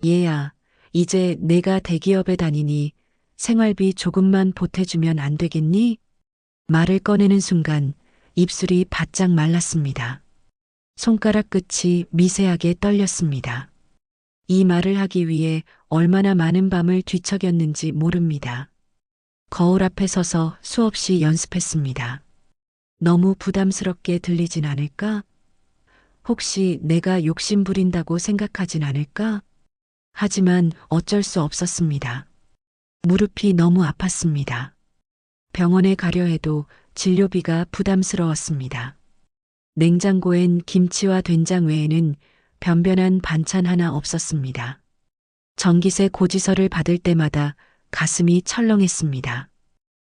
얘야, 이제 내가 대기업에 다니니 생활비 조금만 보태주면 안 되겠니? 말을 꺼내는 순간 입술이 바짝 말랐습니다. 손가락 끝이 미세하게 떨렸습니다. 이 말을 하기 위해 얼마나 많은 밤을 뒤척였는지 모릅니다. 거울 앞에 서서 수없이 연습했습니다. 너무 부담스럽게 들리진 않을까? 혹시 내가 욕심 부린다고 생각하진 않을까? 하지만 어쩔 수 없었습니다. 무릎이 너무 아팠습니다. 병원에 가려 해도 진료비가 부담스러웠습니다. 냉장고엔 김치와 된장 외에는 변변한 반찬 하나 없었습니다. 전기세 고지서를 받을 때마다 가슴이 철렁했습니다.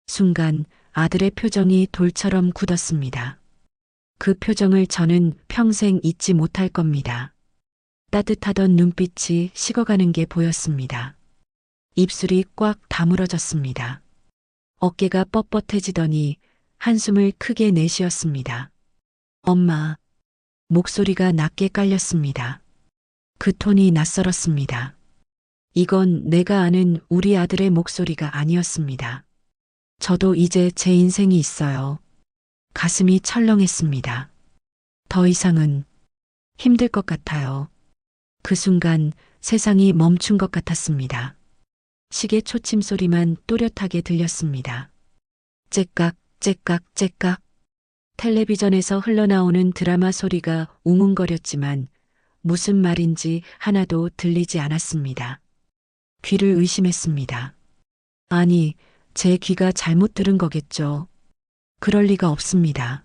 순간 아들의 표정이 돌처럼 굳었습니다. 그 표정을 저는 평생 잊지 못할 겁니다. 따뜻하던 눈빛이 식어가는 게 보였습니다. 입술이 꽉 다물어졌습니다. 어깨가 뻣뻣해지더니 한숨을 크게 내쉬었습니다. 엄마, 목소리가 낮게 깔렸습니다. 그 톤이 낯설었습니다. 이건 내가 아는 우리 아들의 목소리가 아니었습니다. 저도 이제 제 인생이 있어요. 가슴이 철렁했습니다. 더 이상은 힘들 것 같아요. 그 순간 세상이 멈춘 것 같았습니다. 시계 초침 소리만 또렷하게 들렸습니다. 째깍, 째깍, 째깍. 텔레비전에서 흘러나오는 드라마 소리가 웅웅거렸지만 무슨 말인지 하나도 들리지 않았습니다. 귀를 의심했습니다. 아니, 제 귀가 잘못 들은 거겠죠. 그럴 리가 없습니다.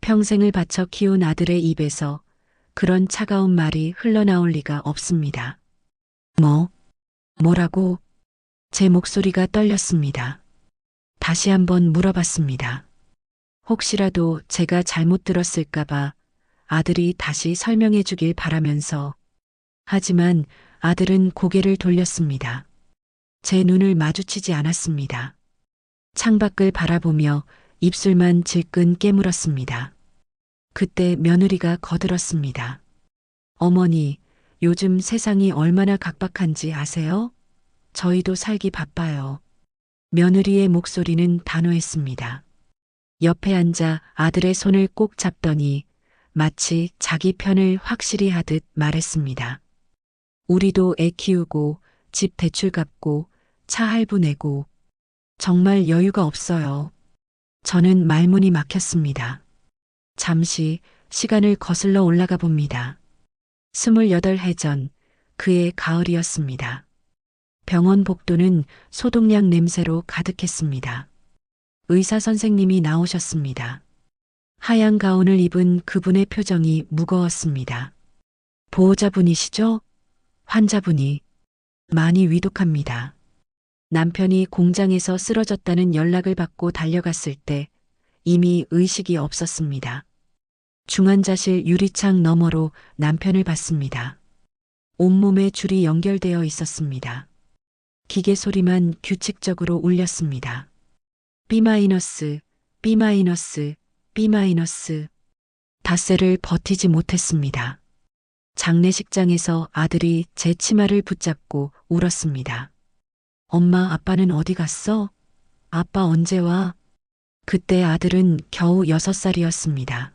평생을 바쳐 키운 아들의 입에서 그런 차가운 말이 흘러나올 리가 없습니다. 뭐라고? 제 목소리가 떨렸습니다. 다시 한번 물어봤습니다. 혹시라도 제가 잘못 들었을까봐 아들이 다시 설명해 주길 바라면서. 하지만 아들은 고개를 돌렸습니다. 제 눈을 마주치지 않았습니다. 창밖을 바라보며 입술만 질끈 깨물었습니다. 그때 며느리가 거들었습니다. 어머니, 요즘 세상이 얼마나 각박한지 아세요? 저희도 살기 바빠요. 며느리의 목소리는 단호했습니다. 옆에 앉아 아들의 손을 꼭 잡더니 마치 자기 편을 확실히 하듯 말했습니다. 우리도 애 키우고 집 대출 갚고 차 할부 내고 정말 여유가 없어요. 저는 말문이 막혔습니다. 잠시 시간을 거슬러 올라가 봅니다. 28해 전 그의 가을이었습니다. 병원 복도는 소독약 냄새로 가득했습니다. 의사 선생님이 나오셨습니다. 하얀 가운을 입은 그분의 표정이 무거웠습니다. 보호자분이시죠? 환자분이 많이 위독합니다. 남편이 공장에서 쓰러졌다는 연락을 받고 달려갔을 때 이미 의식이 없었습니다. 중환자실 유리창 너머로 남편을 봤습니다. 온몸에 줄이 연결되어 있었습니다. 기계 소리만 규칙적으로 울렸습니다. B-, B-, B-. 닷새를 버티지 못했습니다. 장례식장에서 아들이 제 치마를 붙잡고 울었습니다. 엄마, 아빠는 어디 갔어? 아빠 언제 와? 그때 아들은 겨우 6살이었습니다.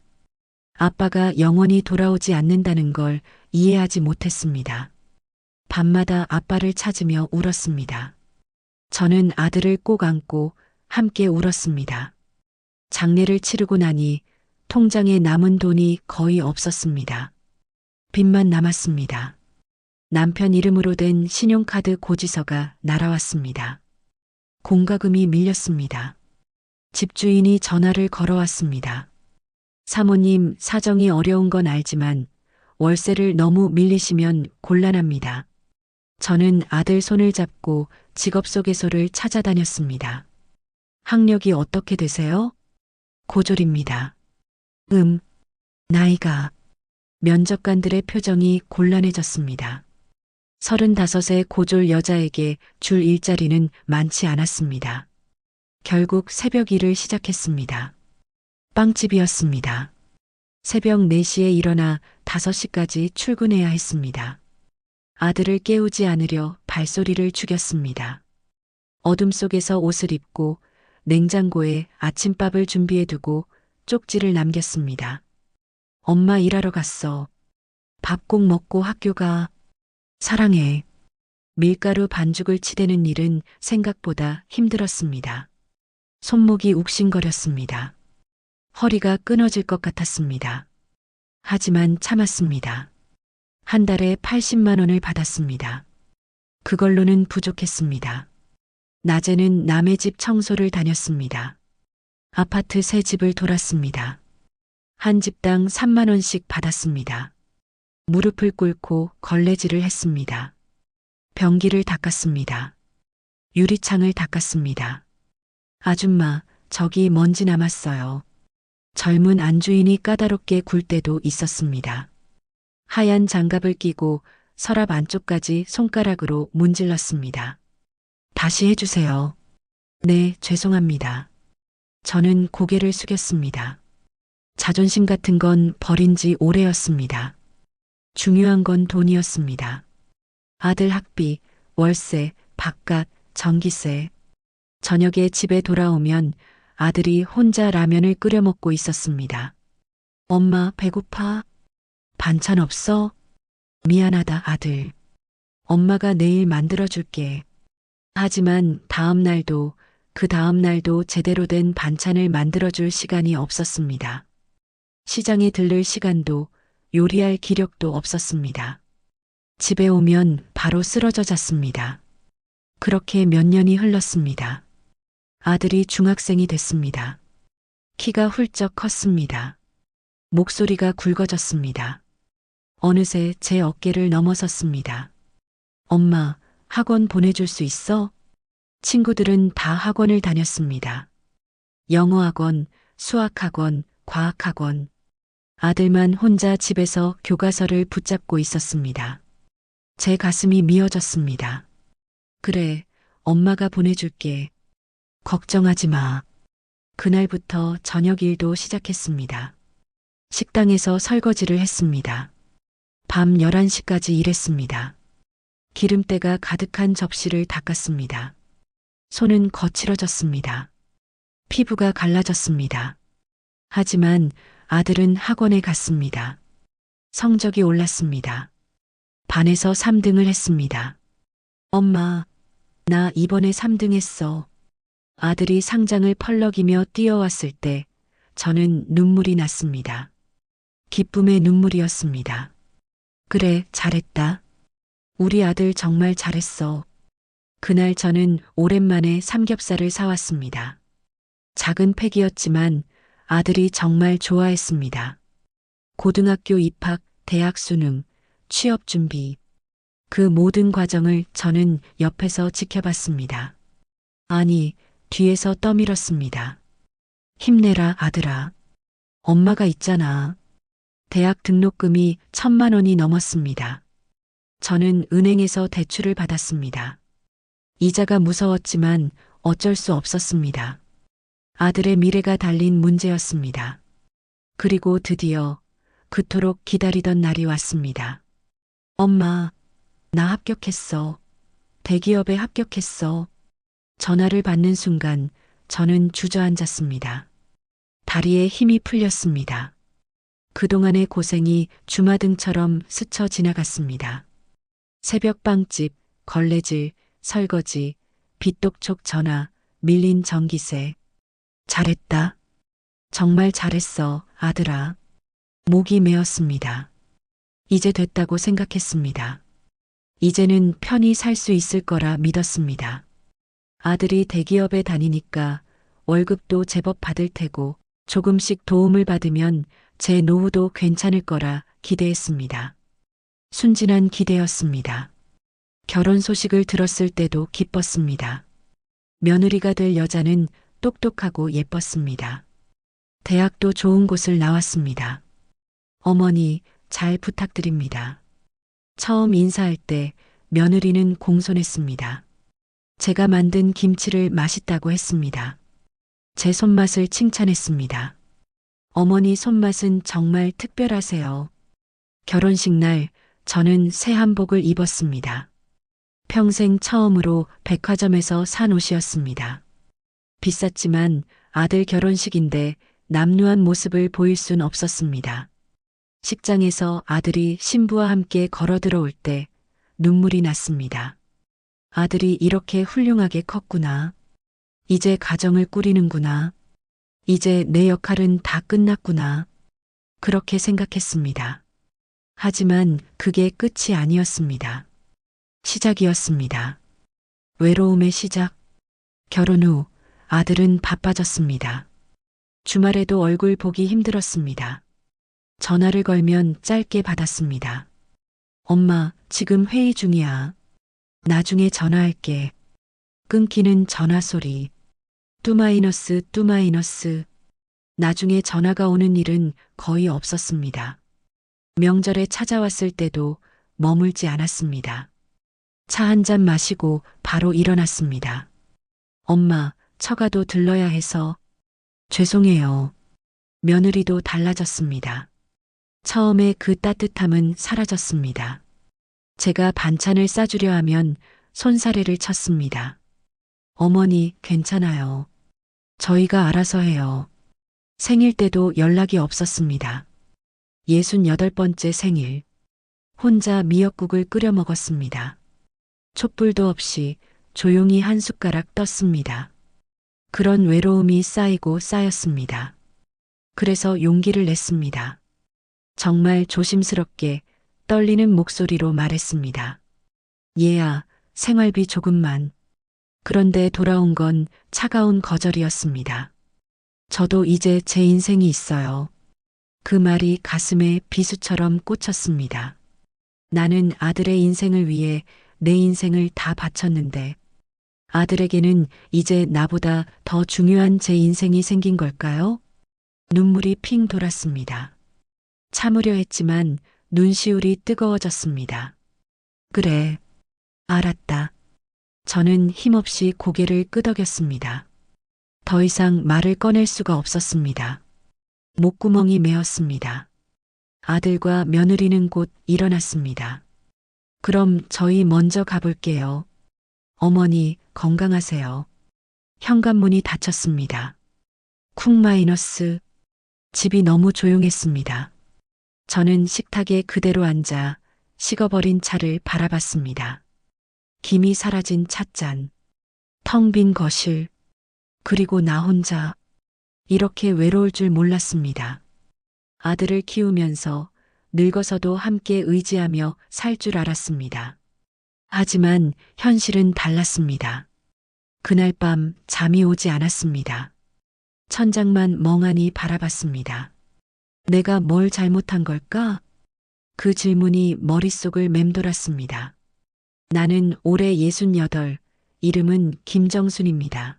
아빠가 영원히 돌아오지 않는다는 걸 이해하지 못했습니다. 밤마다 아빠를 찾으며 울었습니다. 저는 아들을 꼭 안고 함께 울었습니다. 장례를 치르고 나니 통장에 남은 돈이 거의 없었습니다. 빚만 남았습니다. 남편 이름으로 된 신용카드 고지서가 날아왔습니다. 공과금이 밀렸습니다. 집주인이 전화를 걸어왔습니다. 사모님, 사정이 어려운 건 알지만 월세를 너무 밀리시면 곤란합니다. 저는 아들 손을 잡고 직업소개서를 찾아다녔습니다. 학력이 어떻게 되세요? 고졸입니다. 나이가. 면접관들의 표정이 곤란해졌습니다. 35의 고졸 여자에게 줄 일자리는 많지 않았습니다. 결국 새벽 일을 시작했습니다. 빵집이었습니다. 새벽 4시에 일어나 5시까지 출근해야 했습니다. 아들을 깨우지 않으려 발소리를 죽였습니다. 어둠 속에서 옷을 입고 냉장고에 아침밥을 준비해두고 쪽지를 남겼습니다. 엄마 일하러 갔어. 밥 꼭 먹고 학교 가. 사랑해. 밀가루 반죽을 치대는 일은 생각보다 힘들었습니다. 손목이 욱신거렸습니다. 허리가 끊어질 것 같았습니다. 하지만 참았습니다. 한 달에 80만 원을 받았습니다. 그걸로는 부족했습니다. 낮에는 남의 집 청소를 다녔습니다. 아파트 새 집을 돌았습니다. 한 집당 3만 원씩 받았습니다. 무릎을 꿇고 걸레질을 했습니다. 변기를 닦았습니다. 유리창을 닦았습니다. 아줌마, 저기 먼지 남았어요. 젊은 안주인이 까다롭게 굴 때도 있었습니다. 하얀 장갑을 끼고 서랍 안쪽까지 손가락으로 문질렀습니다. 다시 해주세요. 네, 죄송합니다. 저는 고개를 숙였습니다. 자존심 같은 건 버린 지 오래였습니다. 중요한 건 돈이었습니다. 아들 학비, 월세, 밥값, 전기세. 저녁에 집에 돌아오면 아들이 혼자 라면을 끓여 먹고 있었습니다. 엄마, 배고파? 반찬 없어? 미안하다, 아들. 엄마가 내일 만들어줄게. 하지만 다음 날도 그 다음 날도 제대로 된 반찬을 만들어줄 시간이 없었습니다. 시장에 들를 시간도 요리할 기력도 없었습니다. 집에 오면 바로 쓰러져 잤습니다. 그렇게 몇 년이 흘렀습니다. 아들이 중학생이 됐습니다. 키가 훌쩍 컸습니다. 목소리가 굵어졌습니다. 어느새 제 어깨를 넘어섰습니다. 엄마, 학원 보내줄 수 있어? 친구들은 다 학원을 다녔습니다. 영어학원, 수학학원, 과학학원. 아들만 혼자 집에서 교과서를 붙잡고 있었습니다. 제 가슴이 미어졌습니다. 그래, 엄마가 보내줄게. 걱정하지 마. 그날부터 저녁 일도 시작했습니다. 식당에서 설거지를 했습니다. 밤 11시까지 일했습니다. 기름때가 가득한 접시를 닦았습니다. 손은 거칠어졌습니다. 피부가 갈라졌습니다. 하지만 아들은 학원에 갔습니다. 성적이 올랐습니다. 반에서 3등을 했습니다. 엄마, 나 이번에 3등 했어. 아들이 상장을 펄럭이며 뛰어왔을 때 저는 눈물이 났습니다. 기쁨의 눈물이었습니다. 그래, 잘했다. 우리 아들 정말 잘했어. 그날 저는 오랜만에 삼겹살을 사왔습니다. 작은 팩이었지만 아들이 정말 좋아했습니다. 고등학교 입학, 대학 수능, 취업 준비. 그 모든 과정을 저는 옆에서 지켜봤습니다. 아니, 뒤에서 떠밀었습니다. 힘내라, 아들아. 엄마가 있잖아. 대학 등록금이 1,000만 원이 넘었습니다. 저는 은행에서 대출을 받았습니다. 이자가 무서웠지만 어쩔 수 없었습니다. 아들의 미래가 달린 문제였습니다. 그리고 드디어 그토록 기다리던 날이 왔습니다. 엄마, 나 합격했어. 대기업에 합격했어. 전화를 받는 순간 저는 주저앉았습니다. 다리에 힘이 풀렸습니다. 그동안의 고생이 주마등처럼 스쳐 지나갔습니다. 새벽 빵집, 걸레질, 설거지, 빚독촉 전화, 밀린 전기세. 잘했다. 정말 잘했어, 아들아. 목이 메었습니다. 이제 됐다고 생각했습니다. 이제는 편히 살 수 있을 거라 믿었습니다. 아들이 대기업에 다니니까 월급도 제법 받을 테고 조금씩 도움을 받으면 제 노후도 괜찮을 거라 기대했습니다. 순진한 기대였습니다. 결혼 소식을 들었을 때도 기뻤습니다. 며느리가 될 여자는 똑똑하고 예뻤습니다. 대학도 좋은 곳을 나왔습니다. 어머니, 잘 부탁드립니다. 처음 인사할 때 며느리는 공손했습니다. 제가 만든 김치를 맛있다고 했습니다. 제 손맛을 칭찬했습니다. 어머니 손맛은 정말 특별하세요. 결혼식 날 저는 새 한복을 입었습니다. 평생 처음으로 백화점에서 산 옷이었습니다. 비쌌지만 아들 결혼식인데 남루한 모습을 보일 순 없었습니다. 식장에서 아들이 신부와 함께 걸어 들어올 때 눈물이 났습니다. 아들이 이렇게 훌륭하게 컸구나. 이제 가정을 꾸리는구나. 이제 내 역할은 다 끝났구나. 그렇게 생각했습니다. 하지만 그게 끝이 아니었습니다. 시작이었습니다. 외로움의 시작. 결혼 후 아들은 바빠졌습니다. 주말에도 얼굴 보기 힘들었습니다. 전화를 걸면 짧게 받았습니다. 엄마, 지금 회의 중이야. 나중에 전화할게. 끊기는 전화 소리. 뚜마이너스 뚜마이너스. 나중에 전화가 오는 일은 거의 없었습니다. 명절에 찾아왔을 때도 머물지 않았습니다. 차 한 잔 마시고 바로 일어났습니다. 엄마, 처가도 들러야 해서. 죄송해요. 며느리도 달라졌습니다. 처음에 그 따뜻함은 사라졌습니다. 제가 반찬을 싸주려 하면 손사래를 쳤습니다. 어머니, 괜찮아요. 저희가 알아서 해요. 생일 때도 연락이 없었습니다. 68번째 생일. 혼자 미역국을 끓여 먹었습니다. 촛불도 없이 조용히 한 숟가락 떴습니다. 그런 외로움이 쌓이고 쌓였습니다. 그래서 용기를 냈습니다. 정말 조심스럽게 떨리는 목소리로 말했습니다. 얘야, 생활비 조금만. 그런데 돌아온 건 차가운 거절이었습니다. 저도 이제 제 인생이 있어요. 그 말이 가슴에 비수처럼 꽂혔습니다. 나는 아들의 인생을 위해 내 인생을 다 바쳤는데 아들에게는 이제 나보다 더 중요한 제 인생이 생긴 걸까요? 눈물이 핑 돌았습니다. 참으려 했지만 눈시울이 뜨거워졌습니다. 그래, 알았다. 저는 힘없이 고개를 끄덕였습니다. 더 이상 말을 꺼낼 수가 없었습니다. 목구멍이 메었습니다. 아들과 며느리는 곧 일어났습니다. 그럼 저희 먼저 가볼게요. 어머니, 건강하세요. 현관문이 닫혔습니다. 쿵 마이너스. 집이 너무 조용했습니다. 저는 식탁에 그대로 앉아 식어버린 차를 바라봤습니다. 김이 사라진 찻잔, 텅 빈 거실, 그리고 나 혼자 이렇게 외로울 줄 몰랐습니다. 아들을 키우면서 늙어서도 함께 의지하며 살 줄 알았습니다. 하지만 현실은 달랐습니다. 그날 밤 잠이 오지 않았습니다. 천장만 멍하니 바라봤습니다. 내가 뭘 잘못한 걸까? 그 질문이 머릿속을 맴돌았습니다. 나는 올해 68, 이름은 김정순입니다.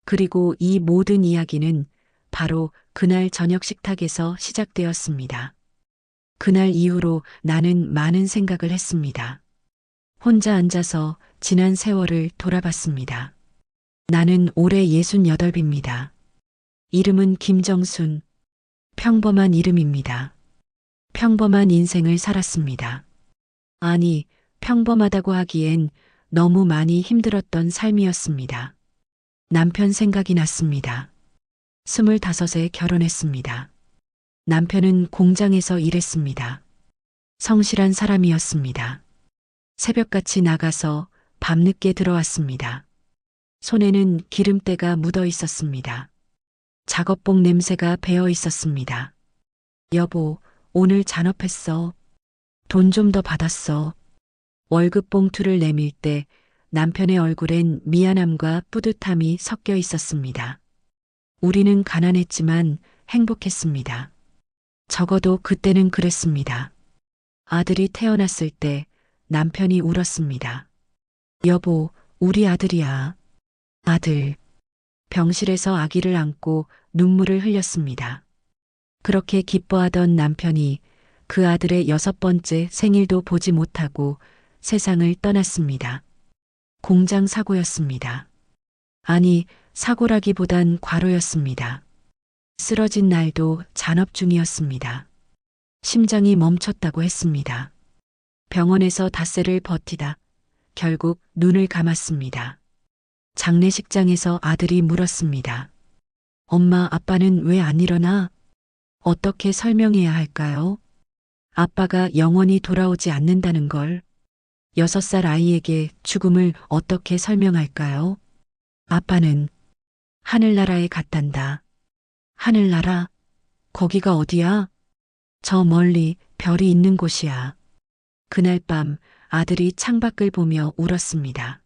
그리고 이 모든 이야기는 바로 그날 저녁 식탁에서 시작되었습니다. 그날 이후로 나는 많은 생각을 했습니다. 혼자 앉아서 지난 세월을 돌아봤습니다. 나는 올해 68입니다. 이름은 김정순. 평범한 이름입니다. 평범한 인생을 살았습니다. 아니, 평범하다고 하기엔 너무 많이 힘들었던 삶이었습니다. 남편 생각이 났습니다. 25에 결혼했습니다. 남편은 공장에서 일했습니다. 성실한 사람이었습니다. 새벽같이 나가서 밤늦게 들어왔습니다. 손에는 기름때가 묻어 있었습니다. 작업복 냄새가 배어 있었습니다. 여보, 오늘 잔업했어. 돈 좀 더 받았어. 월급 봉투를 내밀 때 남편의 얼굴엔 미안함과 뿌듯함이 섞여 있었습니다. 우리는 가난했지만 행복했습니다. 적어도 그때는 그랬습니다. 아들이 태어났을 때 남편이 울었습니다. 여보, 우리 아들이야. 아들. 병실에서 아기를 안고 눈물을 흘렸습니다. 그렇게 기뻐하던 남편이 그 아들의 6번째 생일도 보지 못하고 세상을 떠났습니다. 공장 사고였습니다. 아니, 사고라기보단 과로였습니다. 쓰러진 날도 잔업 중이었습니다. 심장이 멈췄다고 했습니다. 병원에서 닷새를 버티다 결국 눈을 감았습니다. 장례식장에서 아들이 물었습니다. 엄마, 아빠는 왜 안 일어나? 어떻게 설명해야 할까요? 아빠가 영원히 돌아오지 않는다는 걸. 6살 아이에게 죽음을 어떻게 설명할까요? 아빠는 하늘나라에 갔단다. 하늘나라? 거기가 어디야? 저 멀리 별이 있는 곳이야. 그날 밤 아들이 창밖을 보며 울었습니다.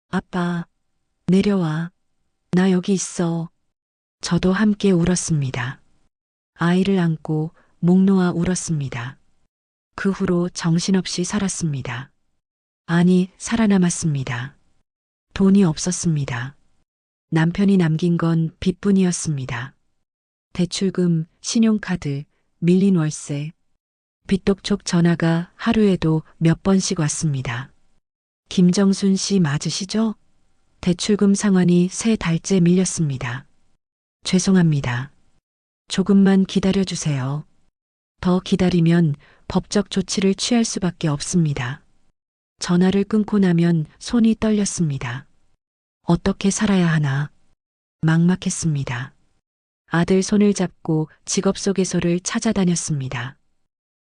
아빠, 내려와. 나 여기 있어. 저도 함께 울었습니다. 아이를 안고 목 놓아 울었습니다. 그 후로 정신없이 살았습니다. 아니, 살아남았습니다. 돈이 없었습니다. 남편이 남긴 건 빚뿐이었습니다. 대출금, 신용카드, 밀린 월세, 빚독촉 전화가 하루에도 몇 번씩 왔습니다. 김정순 씨 맞으시죠? 대출금 상환이 3달째 밀렸습니다. 죄송합니다. 조금만 기다려주세요. 더 기다리면 법적 조치를 취할 수밖에 없습니다. 전화를 끊고 나면 손이 떨렸습니다. 어떻게 살아야 하나 막막했습니다. 아들 손을 잡고 직업소개서를 찾아다녔습니다.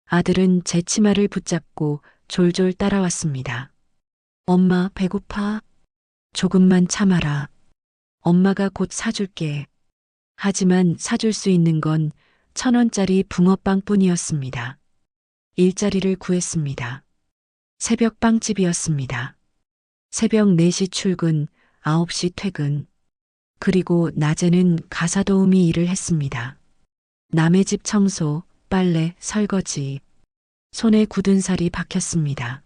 아들은 제 치마를 붙잡고 졸졸 따라왔습니다. 엄마, 배고파? 조금만 참아라. 엄마가 곧 사줄게. 하지만 사줄 수 있는 건 1,000원짜리 붕어빵뿐이었습니다. 일자리를 구했습니다. 새벽 빵집이었습니다. 새벽 4시 출근, 9시 퇴근. 그리고 낮에는 가사도우미 일을 했습니다. 남의 집 청소, 빨래, 설거지. 손에 굳은 살이 박혔습니다.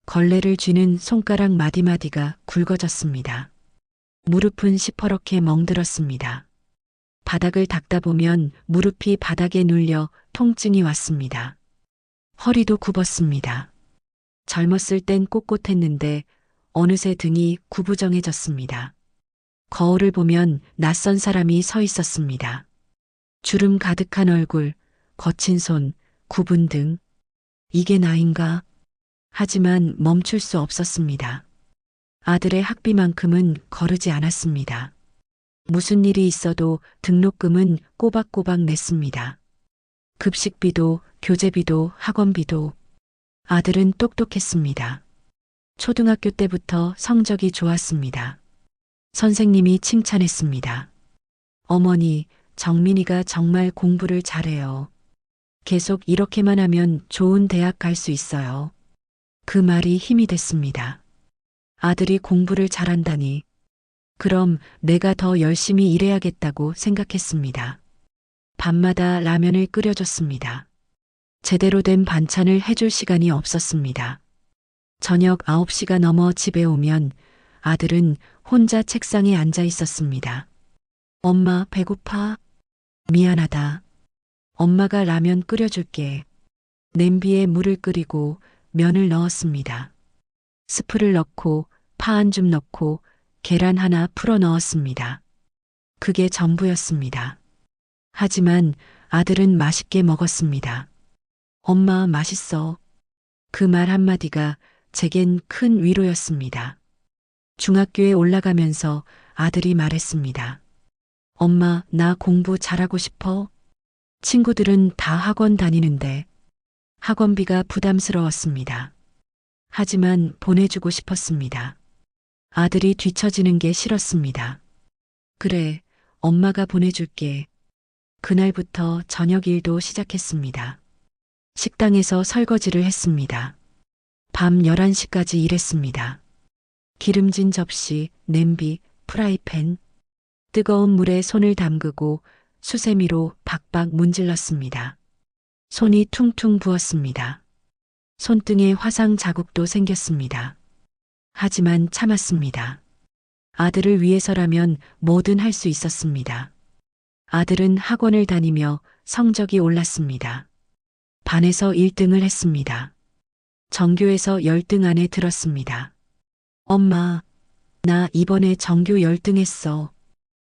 걸레를 쥐는 손가락 마디마디가 굵어졌습니다. 무릎은 시퍼렇게 멍들었습니다. 바닥을 닦다 보면 무릎이 바닥에 눌려 통증이 왔습니다. 허리도 굽었습니다. 젊었을 땐 꼿꼿했는데 어느새 등이 구부정해졌습니다. 거울을 보면 낯선 사람이 서 있었습니다. 주름 가득한 얼굴, 거친 손, 굽은 등. 이게 나인가? 하지만 멈출 수 없었습니다. 아들의 학비만큼은 거르지 않았습니다. 무슨 일이 있어도 등록금은 꼬박꼬박 냈습니다. 급식비도, 교재비도, 학원비도. 아들은 똑똑했습니다. 초등학교 때부터 성적이 좋았습니다. 선생님이 칭찬했습니다. 어머니, 정민이가 정말 공부를 잘해요. 계속 이렇게만 하면 좋은 대학 갈 수 있어요. 그 말이 힘이 됐습니다. 아들이 공부를 잘한다니. 그럼 내가 더 열심히 일해야겠다고 생각했습니다. 밤마다 라면을 끓여줬습니다. 제대로 된 반찬을 해줄 시간이 없었습니다. 저녁 9시가 넘어 집에 오면 아들은 혼자 책상에 앉아 있었습니다. 엄마, 배고파? 미안하다. 엄마가 라면 끓여줄게. 냄비에 물을 끓이고 면을 넣었습니다. 스프를 넣고 파 한 줌 넣고 계란 하나 풀어 넣었습니다. 그게 전부였습니다. 하지만 아들은 맛있게 먹었습니다. 엄마, 맛있어. 그 말 한마디가 제겐 큰 위로였습니다. 중학교에 올라가면서 아들이 말했습니다. 엄마, 나 공부 잘하고 싶어. 친구들은 다 학원 다니는데 학원비가 부담스러웠습니다. 하지만 보내주고 싶었습니다. 아들이 뒤처지는 게 싫었습니다. 그래, 엄마가 보내줄게. 그날부터 저녁 일도 시작했습니다. 식당에서 설거지를 했습니다. 밤 11시까지 일했습니다. 기름진 접시, 냄비, 프라이팬, 뜨거운 물에 손을 담그고 수세미로 박박 문질렀습니다. 손이 퉁퉁 부었습니다. 손등에 화상 자국도 생겼습니다. 하지만 참았습니다. 아들을 위해서라면 뭐든 할 수 있었습니다. 아들은 학원을 다니며 성적이 올랐습니다. 반에서 1등을 했습니다. 전교에서 10등 안에 들었습니다. 엄마, 나 이번에 전교 10등 했어.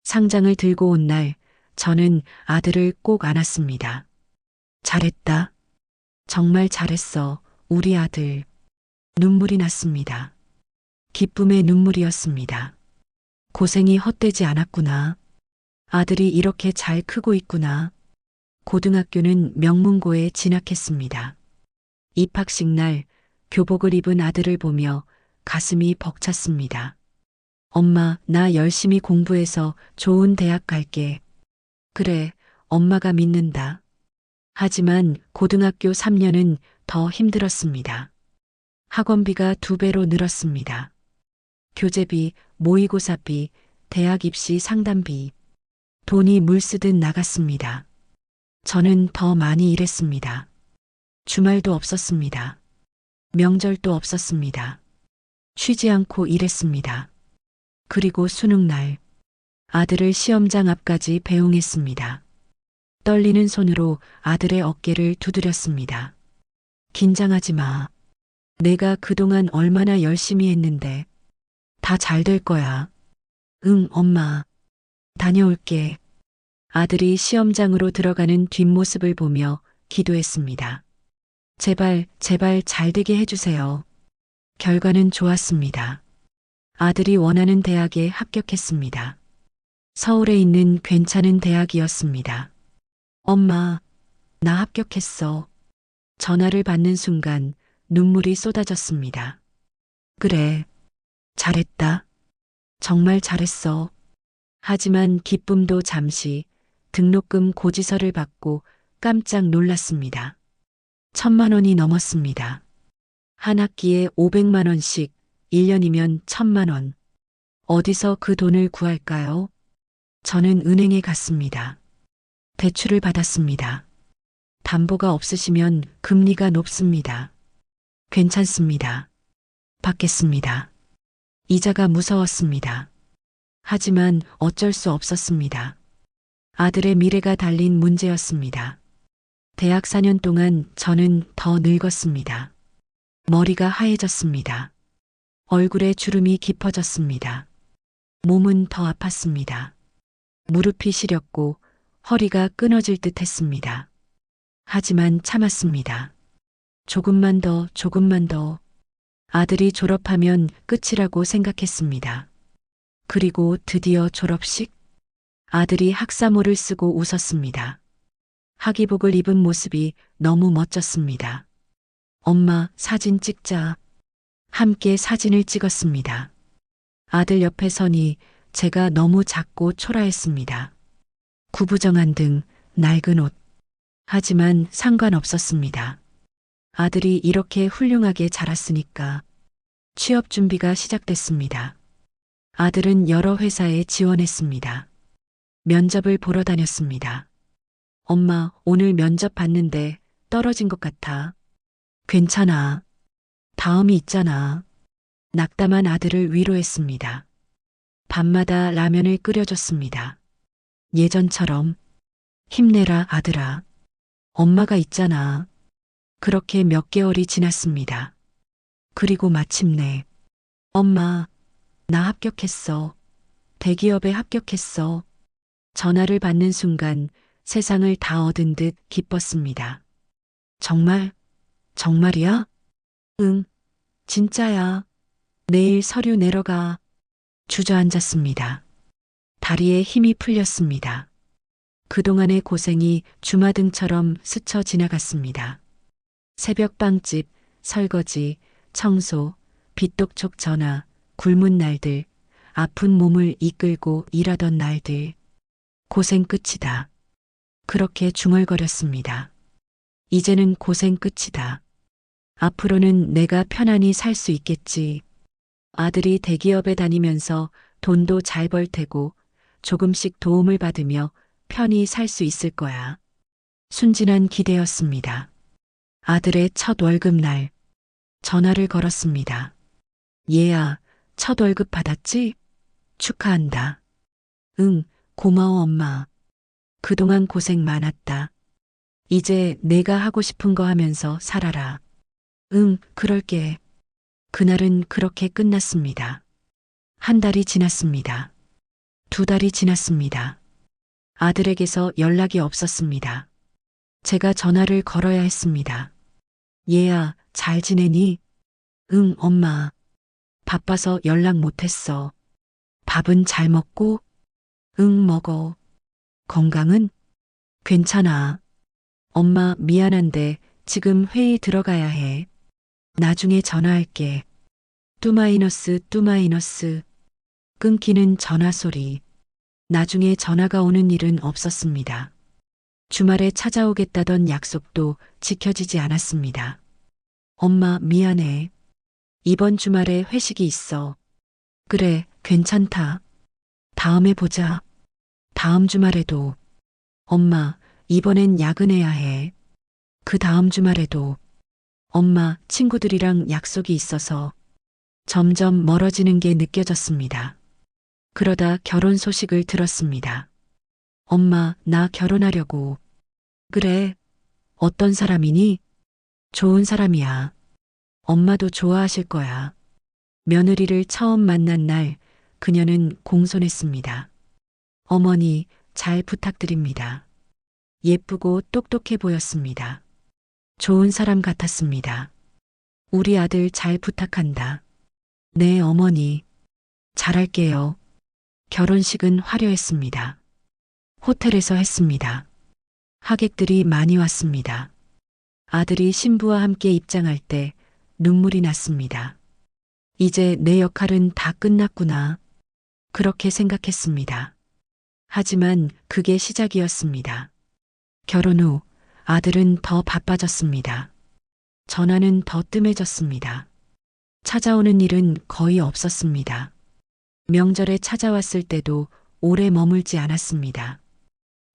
상장을 들고 온 날 저는 아들을 꼭 안았습니다. 잘했다. 정말 잘했어. 우리 아들. 눈물이 났습니다. 기쁨의 눈물이었습니다. 고생이 헛되지 않았구나. 아들이 이렇게 잘 크고 있구나. 고등학교는 명문고에 진학했습니다. 입학식 날 교복을 입은 아들을 보며 가슴이 벅찼습니다. 엄마, 나 열심히 공부해서 좋은 대학 갈게. 그래, 엄마가 믿는다. 하지만 고등학교 3년은 더 힘들었습니다. 학원비가 2배로 늘었습니다. 교재비, 모의고사비, 대학 입시 상담비. 돈이 물쓰듯 나갔습니다. 저는 더 많이 일했습니다. 주말도 없었습니다. 명절도 없었습니다. 쉬지 않고 일했습니다. 그리고 수능날, 아들을 시험장 앞까지 배웅했습니다. 떨리는 손으로 아들의 어깨를 두드렸습니다. 긴장하지 마. 내가 그동안 얼마나 열심히 했는데. 다 잘 될 거야. 응, 엄마. 다녀올게. 아들이 시험장으로 들어가는 뒷모습을 보며 기도했습니다. 제발, 제발 잘 되게 해주세요. 결과는 좋았습니다. 아들이 원하는 대학에 합격했습니다. 서울에 있는 괜찮은 대학이었습니다. 엄마, 나 합격했어. 전화를 받는 순간 눈물이 쏟아졌습니다. 그래, 잘했다. 정말 잘했어. 하지만 기쁨도 잠시 등록금 고지서를 받고 깜짝 놀랐습니다. 1,000만 원이 넘었습니다. 한 학기에 500만 원씩, 1년이면 1,000만 원. 어디서 그 돈을 구할까요? 저는 은행에 갔습니다. 대출을 받았습니다. 담보가 없으시면 금리가 높습니다. 괜찮습니다. 받겠습니다. 이자가 무서웠습니다. 하지만 어쩔 수 없었습니다. 아들의 미래가 달린 문제였습니다. 대학 4년 동안 저는 더 늙었습니다. 머리가 하얘졌습니다. 얼굴에 주름이 깊어졌습니다. 몸은 더 아팠습니다. 무릎이 시렸고 허리가 끊어질 듯 했습니다. 하지만 참았습니다. 조금만 더, 조금만 더. 아들이 졸업하면 끝이라고 생각했습니다. 그리고 드디어 졸업식? 아들이 학사모를 쓰고 웃었습니다. 학위복을 입은 모습이 너무 멋졌습니다. 엄마, 사진 찍자. 함께 사진을 찍었습니다. 아들 옆에 서니 제가 너무 작고 초라했습니다. 구부정한 등, 낡은 옷. 하지만 상관없었습니다. 아들이 이렇게 훌륭하게 자랐으니까. 취업 준비가 시작됐습니다. 아들은 여러 회사에 지원했습니다. 면접을 보러 다녔습니다. 엄마, 오늘 면접 봤는데 떨어진 것 같아. 괜찮아. 다음이 있잖아. 낙담한 아들을 위로했습니다. 밤마다 라면을 끓여줬습니다. 예전처럼 힘내라 아들아. 엄마가 있잖아. 그렇게 몇 개월이 지났습니다. 그리고 마침내 엄마, 나 합격했어. 대기업에 합격했어. 전화를 받는 순간 세상을 다 얻은 듯 기뻤습니다. 정말? 정말이야? 응, 진짜야. 내일 서류 내러 가. 주저앉았습니다. 다리에 힘이 풀렸습니다. 그동안의 고생이 주마등처럼 스쳐 지나갔습니다. 새벽 빵집, 설거지, 청소, 빚독촉 전화, 굶은 날들, 아픈 몸을 이끌고 일하던 날들. 고생 끝이다. 그렇게 중얼거렸습니다. 이제는 고생 끝이다. 앞으로는 내가 편안히 살 수 있겠지. 아들이 대기업에 다니면서 돈도 잘 벌 테고 조금씩 도움을 받으며 편히 살 수 있을 거야. 순진한 기대였습니다. 아들의 첫 월급날 전화를 걸었습니다. 얘야, 첫 월급 받았지? 축하한다. 응, 고마워 엄마. 그동안 고생 많았다. 이제 내가 하고 싶은 거 하면서 살아라. 응, 그럴게. 그날은 그렇게 끝났습니다. 한 달이 지났습니다. 2달이 지났습니다. 아들에게서 연락이 없었습니다. 제가 전화를 걸어야 했습니다. 얘야, 잘 지내니? 응, 엄마. 바빠서 연락 못했어. 밥은 잘 먹고? 응, 먹어. 건강은? 괜찮아. 엄마, 미안한데 지금 회의 들어가야 해. 나중에 전화할게. 뚜마이너스 뚜마이너스. 끊기는 전화 소리. 나중에 전화가 오는 일은 없었습니다. 주말에 찾아오겠다던 약속도 지켜지지 않았습니다. 엄마, 미안해. 이번 주말에 회식이 있어. 그래, 괜찮다. 다음에 보자. 다음 주말에도. 엄마, 이번엔 야근해야 해. 그 다음 주말에도. 엄마, 친구들이랑 약속이 있어서 점점 멀어지는 게 느껴졌습니다. 그러다 결혼 소식을 들었습니다. 엄마, 나 결혼하려고. 그래. 어떤 사람이니? 좋은 사람이야. 엄마도 좋아하실 거야. 며느리를 처음 만난 날, 그녀는 공손했습니다. 어머니, 잘 부탁드립니다. 예쁘고 똑똑해 보였습니다. 좋은 사람 같았습니다. 우리 아들 잘 부탁한다. 네, 어머니. 잘할게요. 결혼식은 화려했습니다. 호텔에서 했습니다. 하객들이 많이 왔습니다. 아들이 신부와 함께 입장할 때 눈물이 났습니다. 이제 내 역할은 다 끝났구나. 그렇게 생각했습니다. 하지만 그게 시작이었습니다. 결혼 후 아들은 더 바빠졌습니다. 전화는 더 뜸해졌습니다. 찾아오는 일은 거의 없었습니다. 명절에 찾아왔을 때도 오래 머물지 않았습니다.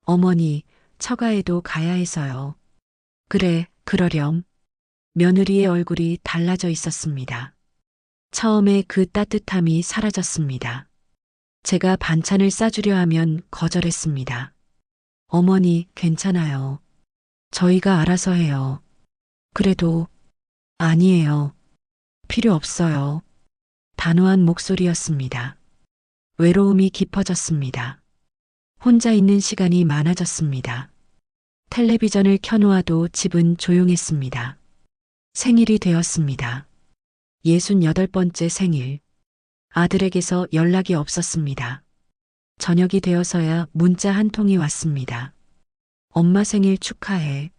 어머니, 처가에도 가야 해서요. 그래, 그러렴. 며느리의 얼굴이 달라져 있었습니다. 처음에 그 따뜻함이 사라졌습니다. 제가 반찬을 싸주려 하면 거절했습니다. 어머니, 괜찮아요. 저희가 알아서 해요. 그래도, 아니에요. 필요 없어요. 단호한 목소리였습니다. 외로움이 깊어졌습니다. 혼자 있는 시간이 많아졌습니다. 텔레비전을 켜놓아도 집은 조용했습니다. 생일이 되었습니다. 68번째 생일. 아들에게서 연락이 없었습니다. 저녁이 되어서야 문자 한 통이 왔습니다. 엄마 생일 축하해.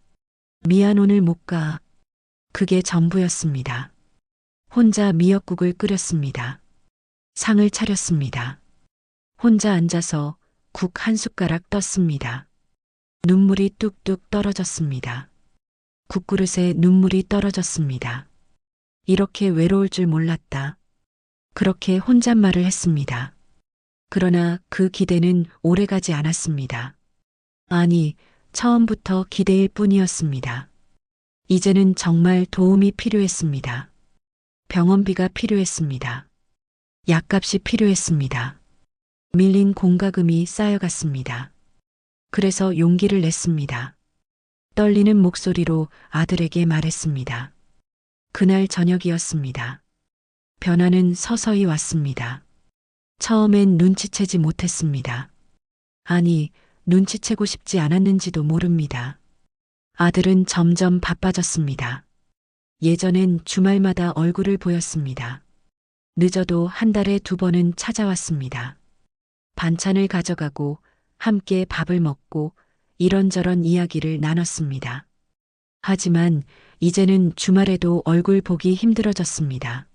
미안, 오늘 못 가. 그게 전부였습니다. 혼자 미역국을 끓였습니다. 상을 차렸습니다. 혼자 앉아서 국 한 숟가락 떴습니다. 눈물이 뚝뚝 떨어졌습니다. 국그릇에 눈물이 떨어졌습니다. 이렇게 외로울 줄 몰랐다. 그렇게 혼잣말을 했습니다. 그러나 그 기대는 오래가지 않았습니다. 아니, 처음부터 기대일 뿐이었습니다. 이제는 정말 도움이 필요했습니다. 병원비가 필요했습니다. 약값이 필요했습니다. 밀린 공과금이 쌓여갔습니다. 그래서 용기를 냈습니다. 떨리는 목소리로 아들에게 말했습니다. 그날 저녁이었습니다. 변화는 서서히 왔습니다. 처음엔 눈치채지 못했습니다. 아니, 눈치채고 싶지 않았는지도 모릅니다. 아들은 점점 바빠졌습니다. 예전엔 주말마다 얼굴을 보였습니다. 늦어도 한 달에 2번은 찾아왔습니다. 반찬을 가져가고 함께 밥을 먹고 이런저런 이야기를 나눴습니다. 하지만 이제는 주말에도 얼굴 보기 힘들어졌습니다.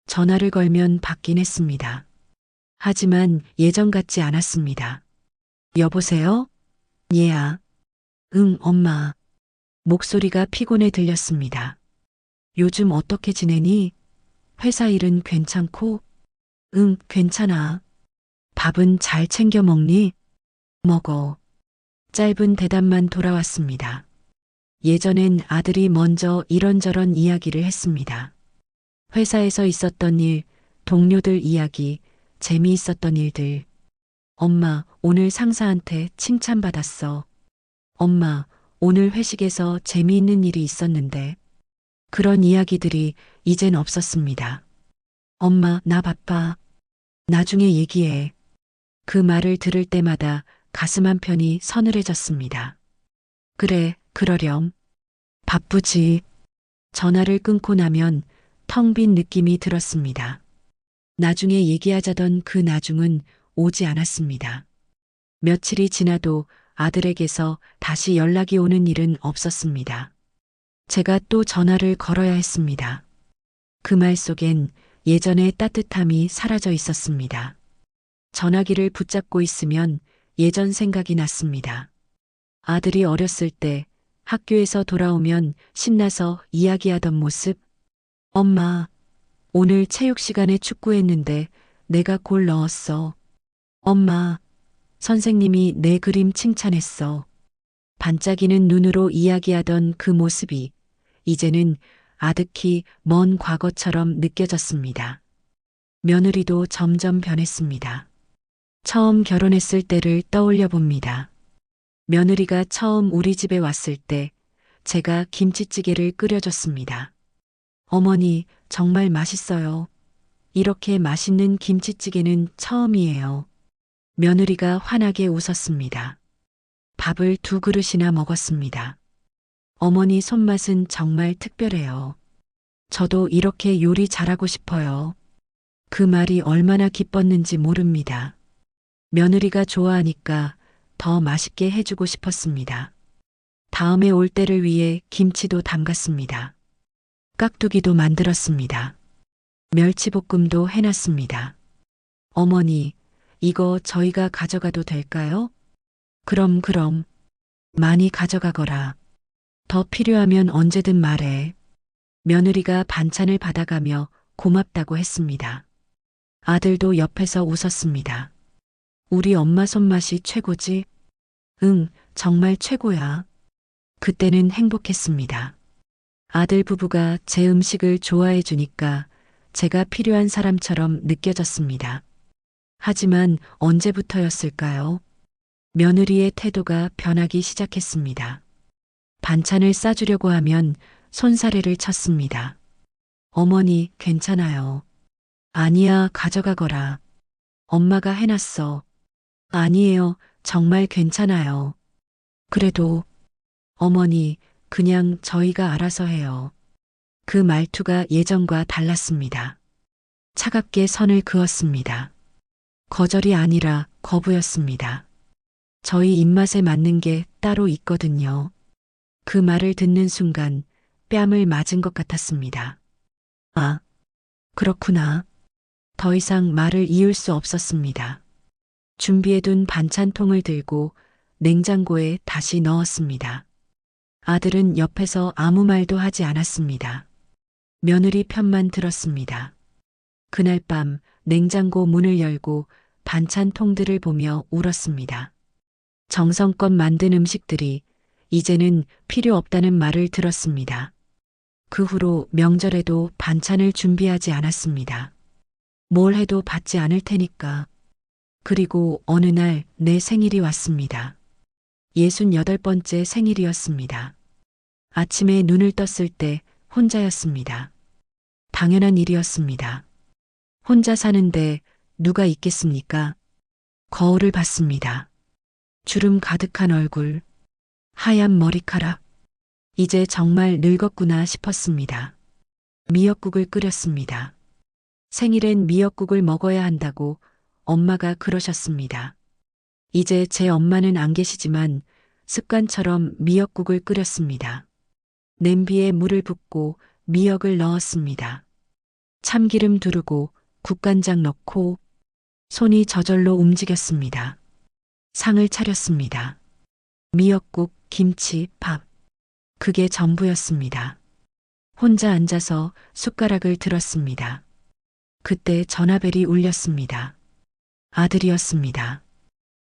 전화를 걸면 받긴 했습니다. 하지만 예전 같지 않았습니다. 여보세요? 얘야. 응, 엄마. 목소리가 피곤해 들렸습니다. 요즘 어떻게 지내니? 회사 일은 괜찮고? 응, 괜찮아. 밥은 잘 챙겨 먹니? 먹어. 짧은 대답만 돌아왔습니다. 예전엔 아들이 먼저 이런저런 이야기를 했습니다. 회사에서 있었던 일, 동료들 이야기, 재미있었던 일들. 엄마, 오늘 상사한테 칭찬받았어. 엄마, 오늘 회식에서 재미있는 일이 있었는데. 그런 이야기들이 이젠 없었습니다. 엄마, 나 바빠. 나중에 얘기해. 그 말을 들을 때마다 가슴 한편이 서늘해졌습니다. 그래, 그러렴. 바쁘지. 전화를 끊고 나면 텅 빈 느낌이 들었습니다. 나중에 얘기하자던 그 나중은 오지 않았습니다. 며칠이 지나도 아들에게서 다시 연락이 오는 일은 없었습니다. 제가 또 전화를 걸어야 했습니다. 그 말 속엔 예전의 따뜻함이 사라져 있었습니다. 전화기를 붙잡고 있으면 예전 생각이 났습니다. 아들이 어렸을 때 학교에서 돌아오면 신나서 이야기하던 모습. 엄마, 오늘 체육 시간에 축구했는데 내가 골 넣었어. 엄마, 선생님이 내 그림 칭찬했어. 반짝이는 눈으로 이야기하던 그 모습이 이제는 아득히 먼 과거처럼 느껴졌습니다. 며느리도 점점 변했습니다. 처음 결혼했을 때를 떠올려 봅니다. 며느리가 처음 우리 집에 왔을 때 제가 김치찌개를 끓여줬습니다. 어머니, 정말 맛있어요. 이렇게 맛있는 김치찌개는 처음이에요. 며느리가 환하게 웃었습니다. 밥을 2그릇이나 먹었습니다. 어머니 손맛은 정말 특별해요. 저도 이렇게 요리 잘하고 싶어요. 그 말이 얼마나 기뻤는지 모릅니다. 며느리가 좋아하니까 더 맛있게 해주고 싶었습니다. 다음에 올 때를 위해 김치도 담갔습니다. 깍두기도 만들었습니다. 멸치볶음도 해놨습니다. 어머니, 이거 저희가 가져가도 될까요? 그럼. 많이 가져가거라. 더 필요하면 언제든 말해. 며느리가 반찬을 받아가며 고맙다고 했습니다. 아들도 옆에서 웃었습니다. 우리 엄마 손맛이 최고지? 응, 정말 최고야. 그때는 행복했습니다. 아들 부부가 제 음식을 좋아해 주니까 제가 필요한 사람처럼 느껴졌습니다. 하지만 언제부터였을까요? 며느리의 태도가 변하기 시작했습니다. 반찬을 싸주려고 하면 손사래를 쳤습니다. 어머니, 괜찮아요. 아니야, 가져가거라. 엄마가 해놨어. 아니에요, 정말 괜찮아요. 그래도, 어머니, 그냥 저희가 알아서 해요. 그 말투가 예전과 달랐습니다. 차갑게 선을 그었습니다. 거절이 아니라 거부였습니다. 저희 입맛에 맞는 게 따로 있거든요. 그 말을 듣는 순간 뺨을 맞은 것 같았습니다. 아, 그렇구나. 더 이상 말을 이을 수 없었습니다. 준비해둔 반찬통을 들고 냉장고에 다시 넣었습니다. 아들은 옆에서 아무 말도 하지 않았습니다. 며느리 편만 들었습니다. 그날 밤 냉장고 문을 열고 반찬통들을 보며 울었습니다. 정성껏 만든 음식들이 이제는 필요 없다는 말을 들었습니다. 그 후로 명절에도 반찬을 준비하지 않았습니다. 뭘 해도 받지 않을 테니까. 그리고 어느 날 내 생일이 왔습니다. 68번째 생일이었습니다. 아침에 눈을 떴을 때 혼자였습니다. 당연한 일이었습니다. 혼자 사는데 누가 있겠습니까? 거울을 봤습니다. 주름 가득한 얼굴, 하얀 머리카락. 이제 정말 늙었구나 싶었습니다. 미역국을 끓였습니다. 생일엔 미역국을 먹어야 한다고 엄마가 그러셨습니다. 이제 제 엄마는 안 계시지만 습관처럼 미역국을 끓였습니다. 냄비에 물을 붓고 미역을 넣었습니다. 참기름 두르고 국간장 넣고 손이 저절로 움직였습니다. 상을 차렸습니다. 미역국, 김치, 밥. 그게 전부였습니다. 혼자 앉아서 숟가락을 들었습니다. 그때 전화벨이 울렸습니다. 아들이었습니다.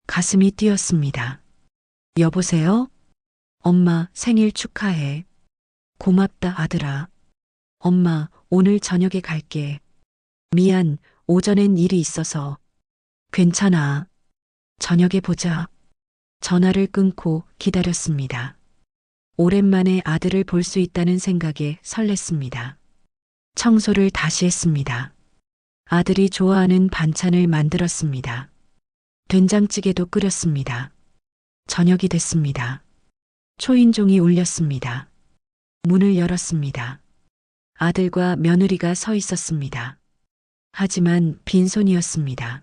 가슴이 뛰었습니다. 여보세요? 엄마, 생일 축하해. 고맙다, 아들아. 엄마, 오늘 저녁에 갈게. 미안, 오전엔 일이 있어서. 괜찮아. 저녁에 보자. 전화를 끊고 기다렸습니다. 오랜만에 아들을 볼 수 있다는 생각에 설렜습니다. 청소를 다시 했습니다. 아들이 좋아하는 반찬을 만들었습니다. 된장찌개도 끓였습니다. 저녁이 됐습니다. 초인종이 울렸습니다. 문을 열었습니다. 아들과 며느리가 서 있었습니다. 하지만 빈손이었습니다.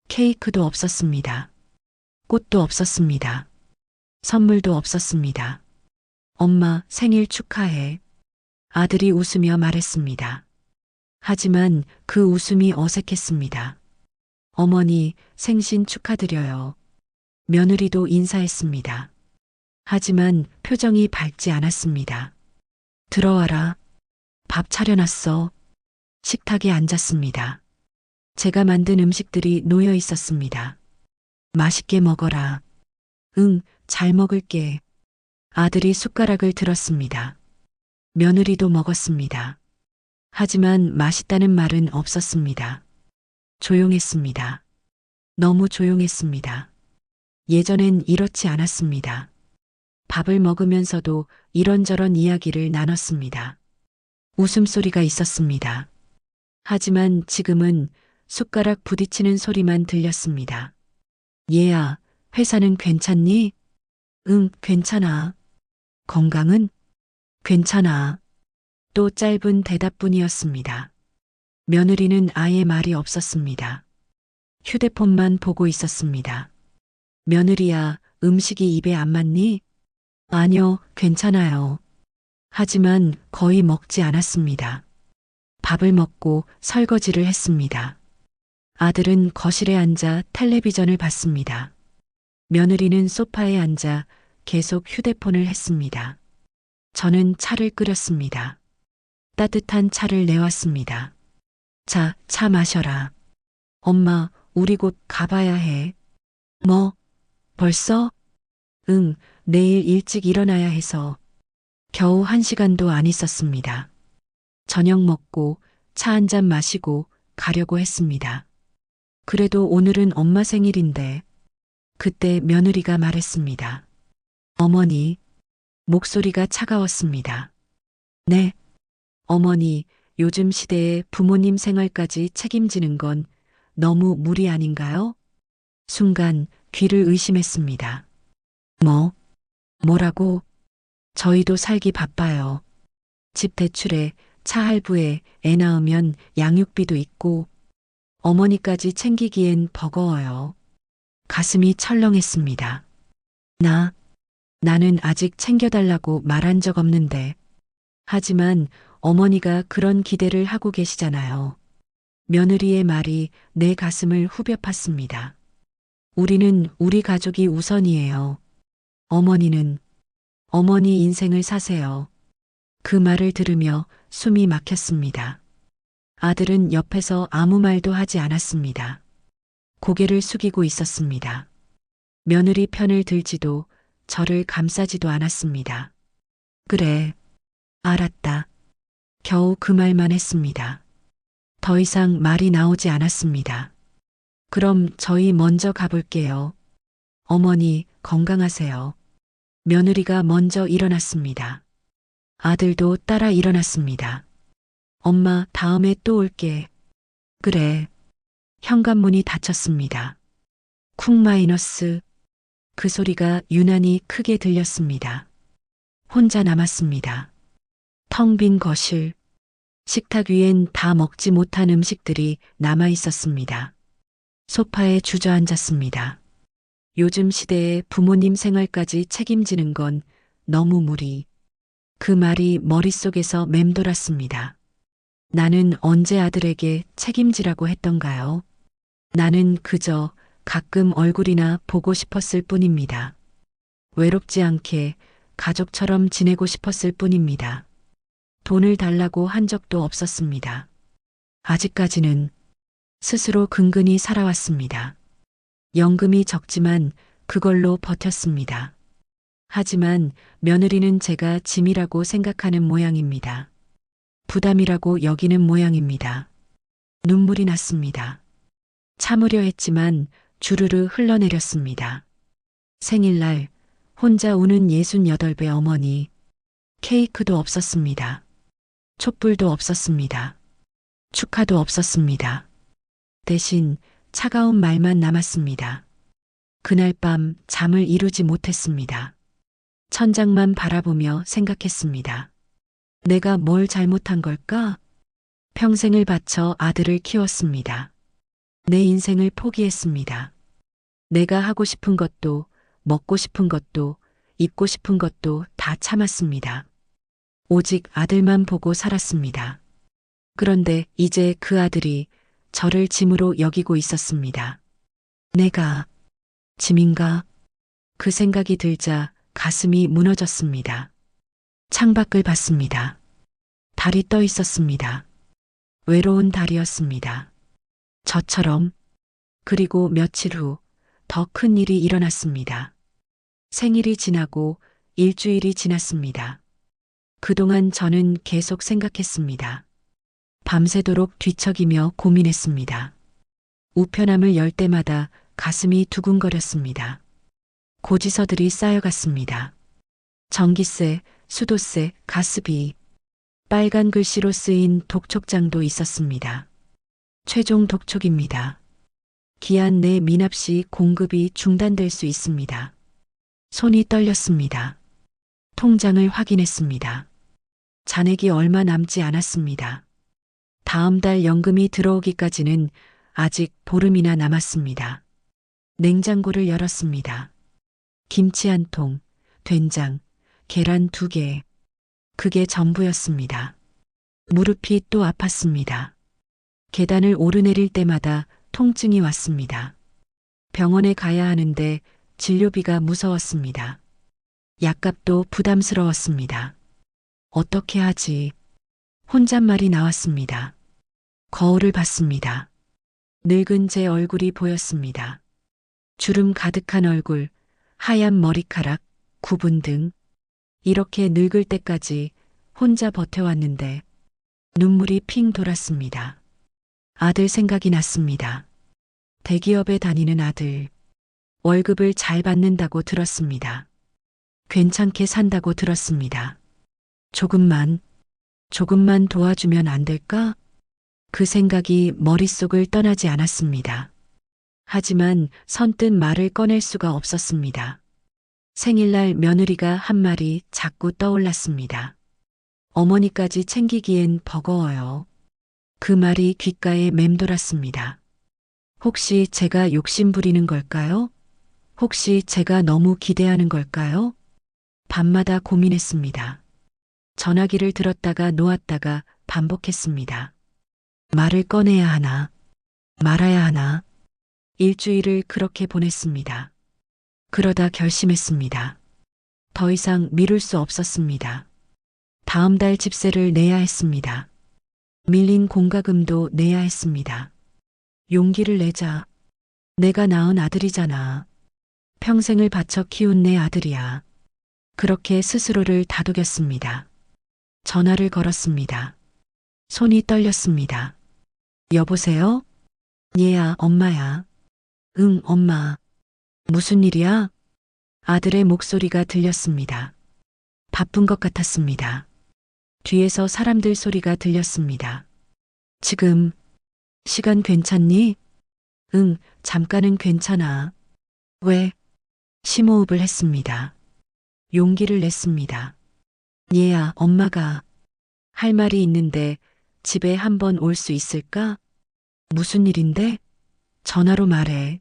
케이크도 없었습니다. 꽃도 없었습니다. 선물도 없었습니다. 엄마 생일 축하해. 아들이 웃으며 말했습니다. 하지만 그 웃음이 어색했습니다. 어머니 생신 축하드려요. 며느리도 인사했습니다. 하지만 표정이 밝지 않았습니다. 들어와라. 밥 차려놨어. 식탁에 앉았습니다. 제가 만든 음식들이 놓여 있었습니다. 맛있게 먹어라. 응, 잘 먹을게. 아들이 숟가락을 들었습니다. 며느리도 먹었습니다. 하지만 맛있다는 말은 없었습니다. 조용했습니다. 너무 조용했습니다. 예전엔 이렇지 않았습니다. 밥을 먹으면서도 이런저런 이야기를 나눴습니다. 웃음소리가 있었습니다. 하지만 지금은 숟가락 부딪히는 소리만 들렸습니다. 얘야, 회사는 괜찮니? 응, 괜찮아. 건강은? 괜찮아. 또 짧은 대답뿐이었습니다. 며느리는 아예 말이 없었습니다. 휴대폰만 보고 있었습니다. 며느리야, 음식이 입에 안 맞니? 아니요, 괜찮아요. 하지만 거의 먹지 않았습니다. 밥을 먹고 설거지를 했습니다. 아들은 거실에 앉아 텔레비전을 봤습니다. 며느리는 소파에 앉아 계속 휴대폰을 했습니다. 저는 차를 끓였습니다. 따뜻한 차를 내왔습니다. 자, 차 마셔라. 엄마, 우리 곧 가봐야 해. 뭐? 벌써? 응, 내일 일찍 일어나야 해서. 겨우 1시간도 안 있었습니다. 저녁 먹고 차 한 잔 마시고 가려고 했습니다. 그래도 오늘은 엄마 생일인데. 그때 며느리가 말했습니다. 어머니, 목소리가 차가웠습니다. 네. 어머니, 요즘 시대에 부모님 생활까지 책임지는 건 너무 무리 아닌가요? 순간 귀를 의심했습니다. 뭐라고? 저희도 살기 바빠요. 집 대출에 차 할부에 애 낳으면 양육비도 있고 어머니까지 챙기기엔 버거워요. 가슴이 철렁했습니다. 나는 아직 챙겨달라고 말한 적 없는데. 하지만 어머니가 그런 기대를 하고 계시잖아요. 며느리의 말이 내 가슴을 후벼 팠습니다. 우리는 우리 가족이 우선이에요. 어머니 인생을 사세요. 그 말을 들으며 숨이 막혔습니다. 아들은 옆에서 아무 말도 하지 않았습니다. 고개를 숙이고 있었습니다. 며느리 편을 들지도 저를 감싸지도 않았습니다. 그래, 알았다. 겨우 그 말만 했습니다. 더 이상 말이 나오지 않았습니다. 그럼 저희 먼저 가볼게요. 어머니 건강하세요. 며느리가 먼저 일어났습니다. 아들도 따라 일어났습니다. 엄마 다음에 또 올게. 그래. 현관문이 닫혔습니다. 쿵 마이너스. 그 소리가 유난히 크게 들렸습니다. 혼자 남았습니다. 텅 빈 거실. 식탁 위엔 다 먹지 못한 음식들이 남아 있었습니다. 소파에 주저앉았습니다. 요즘 시대에 부모님 생활까지 책임지는 건 너무 무리. 그 말이 머릿속에서 맴돌았습니다. 나는 언제 아들에게 책임지라고 했던가요? 나는 그저 가끔 얼굴이나 보고 싶었을 뿐입니다. 외롭지 않게 가족처럼 지내고 싶었을 뿐입니다. 돈을 달라고 한 적도 없었습니다. 아직까지는 스스로 근근히 살아왔습니다. 연금이 적지만 그걸로 버텼습니다. 하지만 며느리는 제가 짐이라고 생각하는 모양입니다. 부담이라고 여기는 모양입니다. 눈물이 났습니다. 참으려 했지만 주르르 흘러내렸습니다. 생일날 혼자 우는 68배 어머니. 케이크도 없었습니다. 촛불도 없었습니다. 축하도 없었습니다. 대신 차가운 말만 남았습니다. 그날 밤 잠을 이루지 못했습니다. 천장만 바라보며 생각했습니다. 내가 뭘 잘못한 걸까? 평생을 바쳐 아들을 키웠습니다. 내 인생을 포기했습니다. 내가 하고 싶은 것도, 먹고 싶은 것도, 입고 싶은 것도 다 참았습니다. 오직 아들만 보고 살았습니다. 그런데 이제 그 아들이 저를 짐으로 여기고 있었습니다. 내가 짐인가? 그 생각이 들자 가슴이 무너졌습니다. 창밖을 봤습니다. 달이 떠 있었습니다. 외로운 달이었습니다. 저처럼. 그리고 며칠 후 더 큰 일이 일어났습니다. 생일이 지나고 일주일이 지났습니다. 그동안 저는 계속 생각했습니다. 밤새도록 뒤척이며 고민했습니다. 우편함을 열 때마다 가슴이 두근거렸습니다. 고지서들이 쌓여갔습니다. 전기세, 수도세, 가스비, 빨간 글씨로 쓰인 독촉장도 있었습니다. 최종 독촉입니다. 기한 내 미납 시 공급이 중단될 수 있습니다. 손이 떨렸습니다. 통장을 확인했습니다. 잔액이 얼마 남지 않았습니다. 다음 달 연금이 들어오기까지는 아직 보름이나 남았습니다. 냉장고를 열었습니다. 김치 한 통, 된장, 계란 2개. 그게 전부였습니다. 무릎이 또 아팠습니다. 계단을 오르내릴 때마다 통증이 왔습니다. 병원에 가야 하는데 진료비가 무서웠습니다. 약값도 부담스러웠습니다. 어떻게 하지? 혼잣말이 나왔습니다. 거울을 봤습니다. 늙은 제 얼굴이 보였습니다. 주름 가득한 얼굴, 하얀 머리카락, 구분 등. 이렇게 늙을 때까지 혼자 버텨왔는데 눈물이 핑 돌았습니다. 아들 생각이 났습니다. 대기업에 다니는 아들. 월급을 잘 받는다고 들었습니다. 괜찮게 산다고 들었습니다. 조금만 도와주면 안 될까? 그 생각이 머릿속을 떠나지 않았습니다. 하지만 선뜻 말을 꺼낼 수가 없었습니다. 생일날 며느리가 한 말이 자꾸 떠올랐습니다. 어머니까지 챙기기엔 버거워요. 그 말이 귓가에 맴돌았습니다. 혹시 제가 욕심 부리는 걸까요? 혹시 제가 너무 기대하는 걸까요? 밤마다 고민했습니다. 전화기를 들었다가 놓았다가 반복했습니다. 말을 꺼내야 하나, 말아야 하나. 일주일을 그렇게 보냈습니다. 그러다 결심했습니다. 더 이상 미룰 수 없었습니다. 다음 달 집세를 내야 했습니다. 밀린 공과금도 내야 했습니다. 용기를 내자. 내가 낳은 아들이잖아. 평생을 바쳐 키운 내 아들이야. 그렇게 스스로를 다독였습니다. 전화를 걸었습니다. 손이 떨렸습니다. 여보세요? 얘야, 엄마야. 응, 엄마. 무슨 일이야? 아들의 목소리가 들렸습니다. 바쁜 것 같았습니다. 뒤에서 사람들 소리가 들렸습니다. 지금 시간 괜찮니? 응, 잠깐은 괜찮아. 왜? 심호흡을 했습니다. 용기를 냈습니다. 얘야, 엄마가 할 말이 있는데 집에 한번 올 수 있을까? 무슨 일인데? 전화로 말해.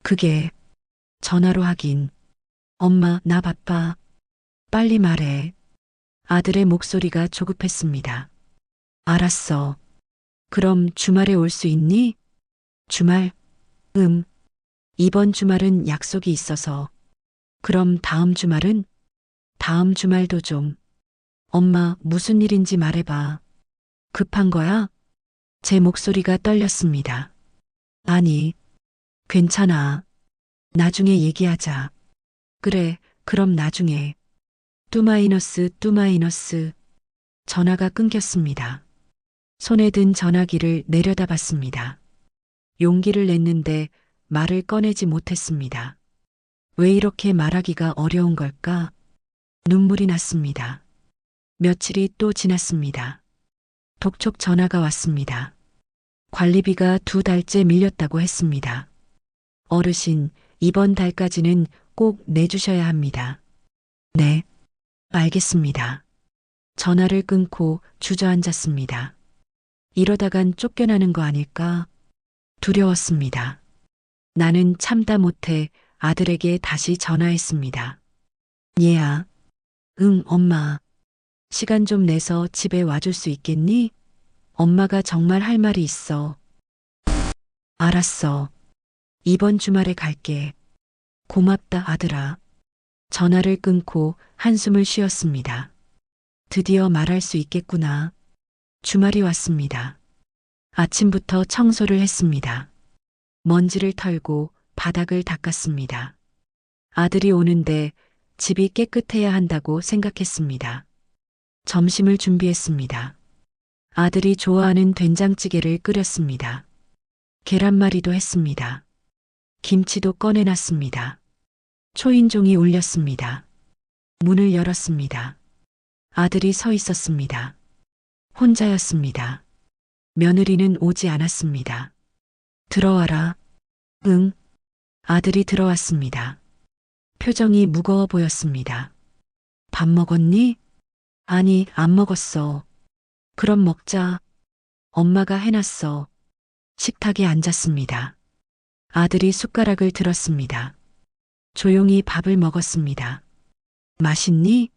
그게 전화로 하긴. 엄마, 나 바빠. 빨리 말해. 아들의 목소리가 조급했습니다. 알았어. 그럼 주말에 올 수 있니? 주말? 이번 주말은 약속이 있어서. 그럼 다음 주말은? 다음 주말도 좀. 엄마, 무슨 일인지 말해봐. 급한 거야? 제 목소리가 떨렸습니다. 아니, 괜찮아. 나중에 얘기하자. 그래, 그럼 나중에. 뚜마이너스. 전화가 끊겼습니다. 손에 든 전화기를 내려다봤습니다. 용기를 냈는데 말을 꺼내지 못했습니다. 왜 이렇게 말하기가 어려운 걸까? 눈물이 났습니다. 며칠이 또 지났습니다. 독촉 전화가 왔습니다. 관리비가 2달째 밀렸다고 했습니다. 어르신, 이번 달까지는 꼭 내주셔야 합니다. 네, 알겠습니다. 전화를 끊고 주저앉았습니다. 이러다간 쫓겨나는 거 아닐까? 두려웠습니다. 나는 참다 못해 아들에게 다시 전화했습니다. 얘야. 응, 엄마. 시간 좀 내서 집에 와줄 수 있겠니? 엄마가 정말 할 말이 있어. 알았어. 이번 주말에 갈게. 고맙다, 아들아. 전화를 끊고 한숨을 쉬었습니다. 드디어 말할 수 있겠구나. 주말이 왔습니다. 아침부터 청소를 했습니다. 먼지를 털고 바닥을 닦았습니다. 아들이 오는데 집이 깨끗해야 한다고 생각했습니다. 점심을 준비했습니다. 아들이 좋아하는 된장찌개를 끓였습니다. 계란말이도 했습니다. 김치도 꺼내놨습니다. 초인종이 울렸습니다. 문을 열었습니다. 아들이 서 있었습니다. 혼자였습니다. 며느리는 오지 않았습니다. 들어와라. 응. 아들이 들어왔습니다. 표정이 무거워 보였습니다. 밥 먹었니? 아니, 안 먹었어. 그럼 먹자. 엄마가 해놨어. 식탁에 앉았습니다. 아들이 숟가락을 들었습니다. 조용히 밥을 먹었습니다. 맛있니?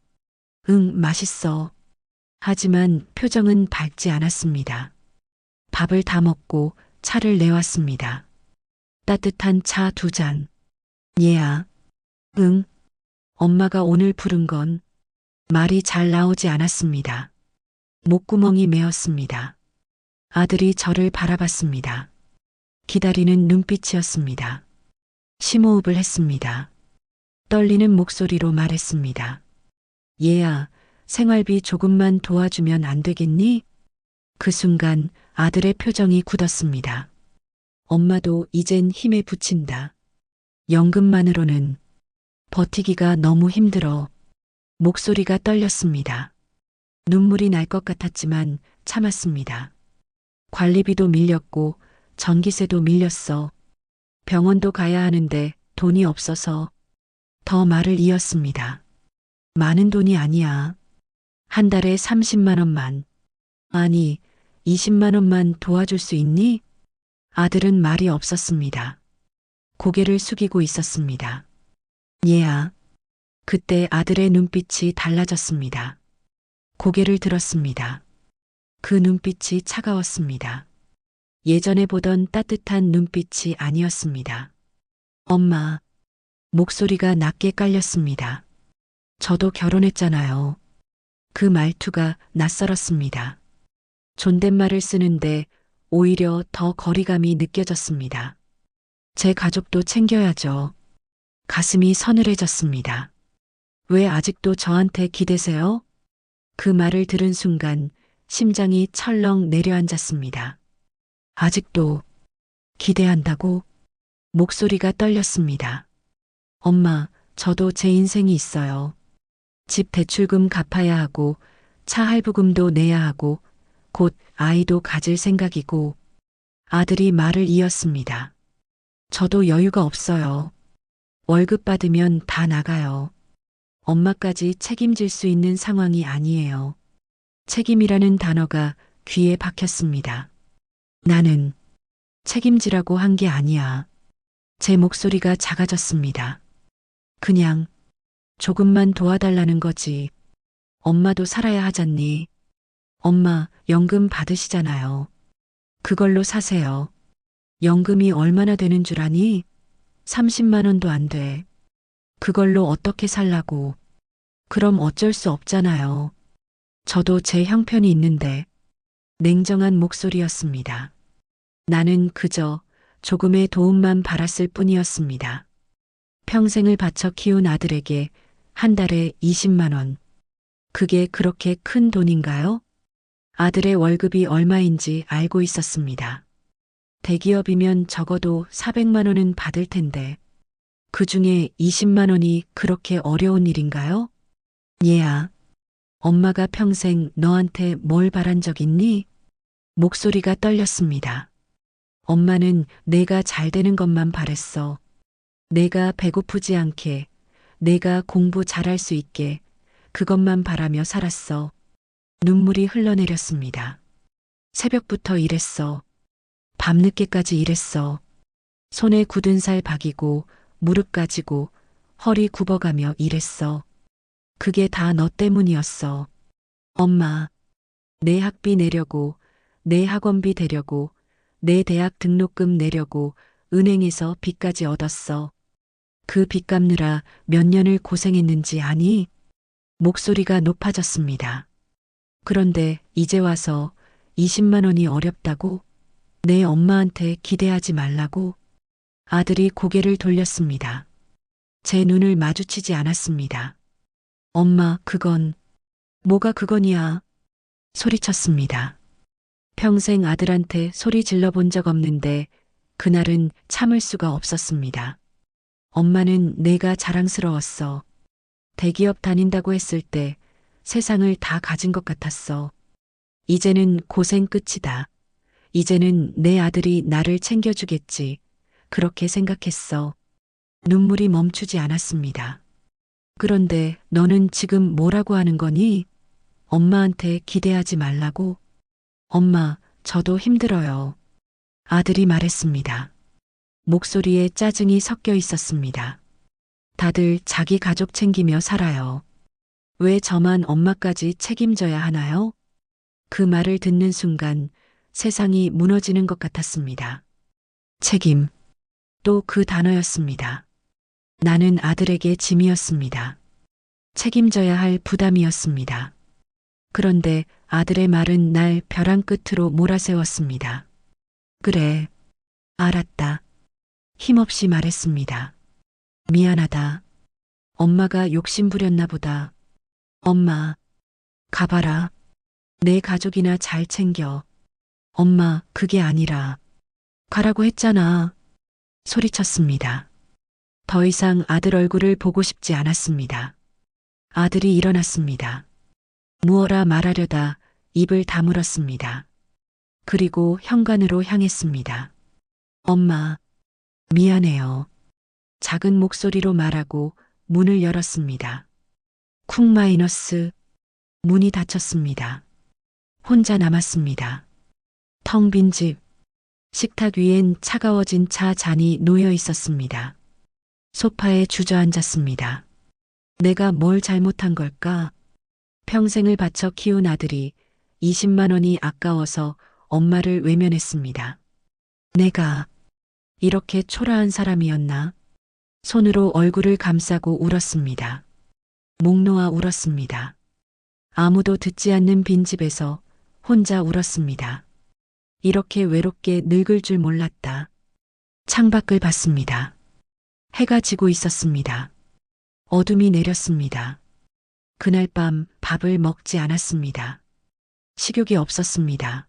응, 맛있어. 하지만 표정은 밝지 않았습니다. 밥을 다 먹고 차를 내왔습니다. 따뜻한 차 2잔. 얘야. 응. 엄마가 오늘 부른 건 말이 잘 나오지 않았습니다. 목구멍이 메었습니다. 아들이 저를 바라봤습니다. 기다리는 눈빛이었습니다. 심호흡을 했습니다. 떨리는 목소리로 말했습니다. 얘야, 생활비 조금만 도와주면 안 되겠니? 그 순간 아들의 표정이 굳었습니다. 엄마도 이젠 힘에 부친다. 연금만으로는 버티기가 너무 힘들어. 목소리가 떨렸습니다. 눈물이 날 것 같았지만 참았습니다. 관리비도 밀렸고 전기세도 밀렸어. 병원도 가야 하는데 돈이 없어서 더 말을 이었습니다. 많은 돈이 아니야. 한 달에 30만 원만. 아니, 20만 원만 도와줄 수 있니? 아들은 말이 없었습니다. 고개를 숙이고 있었습니다. 얘야. 그때 아들의 눈빛이 달라졌습니다. 고개를 들었습니다. 그 눈빛이 차가웠습니다. 예전에 보던 따뜻한 눈빛이 아니었습니다. 엄마. 목소리가 낮게 깔렸습니다. 저도 결혼했잖아요. 그 말투가 낯설었습니다. 존댓말을 쓰는데 오히려 더 거리감이 느껴졌습니다. 제 가족도 챙겨야죠. 가슴이 서늘해졌습니다. 왜 아직도 저한테 기대세요? 그 말을 들은 순간 심장이 철렁 내려앉았습니다. 아직도 기대한다고? 목소리가 떨렸습니다. 엄마, 저도 제 인생이 있어요. 집 대출금 갚아야 하고 차 할부금도 내야 하고 곧 아이도 가질 생각이고. 아들이 말을 이었습니다. 저도 여유가 없어요. 월급 받으면 다 나가요. 엄마까지 책임질 수 있는 상황이 아니에요. 책임이라는 단어가 귀에 박혔습니다. 나는 책임지라고 한 게 아니야. 제 목소리가 작아졌습니다. 그냥 조금만 도와달라는 거지. 엄마도 살아야 하잖니. 엄마, 연금 받으시잖아요. 그걸로 사세요. 연금이 얼마나 되는 줄 아니? 30만 원도 안 돼. 그걸로 어떻게 살라고. 그럼 어쩔 수 없잖아요. 저도 제 형편이 있는데. 냉정한 목소리였습니다. 나는 그저 조금의 도움만 바랐을 뿐이었습니다. 평생을 바쳐 키운 아들에게 한 달에 20만 원. 그게 그렇게 큰 돈인가요? 아들의 월급이 얼마인지 알고 있었습니다. 대기업이면 적어도 400만 원은 받을 텐데 그 중에 20만 원이 그렇게 어려운 일인가요? 얘야, 엄마가 평생 너한테 뭘 바란 적 있니? 목소리가 떨렸습니다. 엄마는 내가 잘 되는 것만 바랬어. 내가 배고프지 않게, 내가 공부 잘할 수 있게 그것만 바라며 살았어. 눈물이 흘러내렸습니다. 새벽부터 일했어. 밤늦게까지 일했어. 손에 굳은 살 박이고 무릎 가지고 허리 굽어가며 일했어. 그게 다 너 때문이었어. 엄마, 내 학비 내려고, 내 학원비 대려고, 내 대학 등록금 내려고 은행에서 빚까지 얻었어. 그 빚 갚느라 몇 년을 고생했는지 아니? 목소리가 높아졌습니다. 그런데 이제 와서 20만 원이 어렵다고? 내 엄마한테 기대하지 말라고? 아들이 고개를 돌렸습니다. 제 눈을 마주치지 않았습니다. 엄마, 그건, 뭐가 그건이야? 소리쳤습니다. 평생 아들한테 소리 질러본 적 없는데 그날은 참을 수가 없었습니다. 엄마는 내가 자랑스러웠어. 대기업 다닌다고 했을 때 세상을 다 가진 것 같았어. 이제는 고생 끝이다. 이제는 내 아들이 나를 챙겨주겠지. 그렇게 생각했어. 눈물이 멈추지 않았습니다. 그런데 너는 지금 뭐라고 하는 거니? 엄마한테 기대하지 말라고? 엄마, 저도 힘들어요. 아들이 말했습니다. 목소리에 짜증이 섞여 있었습니다. 다들 자기 가족 챙기며 살아요. 왜 저만 엄마까지 책임져야 하나요? 그 말을 듣는 순간 세상이 무너지는 것 같았습니다. 책임. 또 그 단어였습니다. 나는 아들에게 짐이었습니다. 책임져야 할 부담이었습니다. 그런데 아들의 말은 날 벼랑 끝으로 몰아세웠습니다. 그래, 알았다. 힘없이 말했습니다. 미안하다. 엄마가 욕심부렸나 보다. 엄마, 가봐라. 내 가족이나 잘 챙겨. 엄마, 그게 아니라. 가라고 했잖아. 소리쳤습니다. 더 이상 아들 얼굴을 보고 싶지 않았습니다. 아들이 일어났습니다. 무어라 말하려다 입을 다물었습니다. 그리고 현관으로 향했습니다. 엄마, 미안해요. 작은 목소리로 말하고 문을 열었습니다. 쿵 마이너스 문이 닫혔습니다. 혼자 남았습니다. 텅 빈 집. 식탁 위엔 차가워진 차 잔이 놓여 있었습니다. 소파에 주저앉았습니다. 내가 뭘 잘못한 걸까? 평생을 바쳐 키운 아들이 20만 원이 아까워서 엄마를 외면했습니다. 내가 이렇게 초라한 사람이었나? 손으로 얼굴을 감싸고 울었습니다. 목 놓아 울었습니다. 아무도 듣지 않는 빈집에서 혼자 울었습니다. 이렇게 외롭게 늙을 줄 몰랐다. 창밖을 봤습니다. 해가 지고 있었습니다. 어둠이 내렸습니다. 그날 밤 밥을 먹지 않았습니다. 식욕이 없었습니다.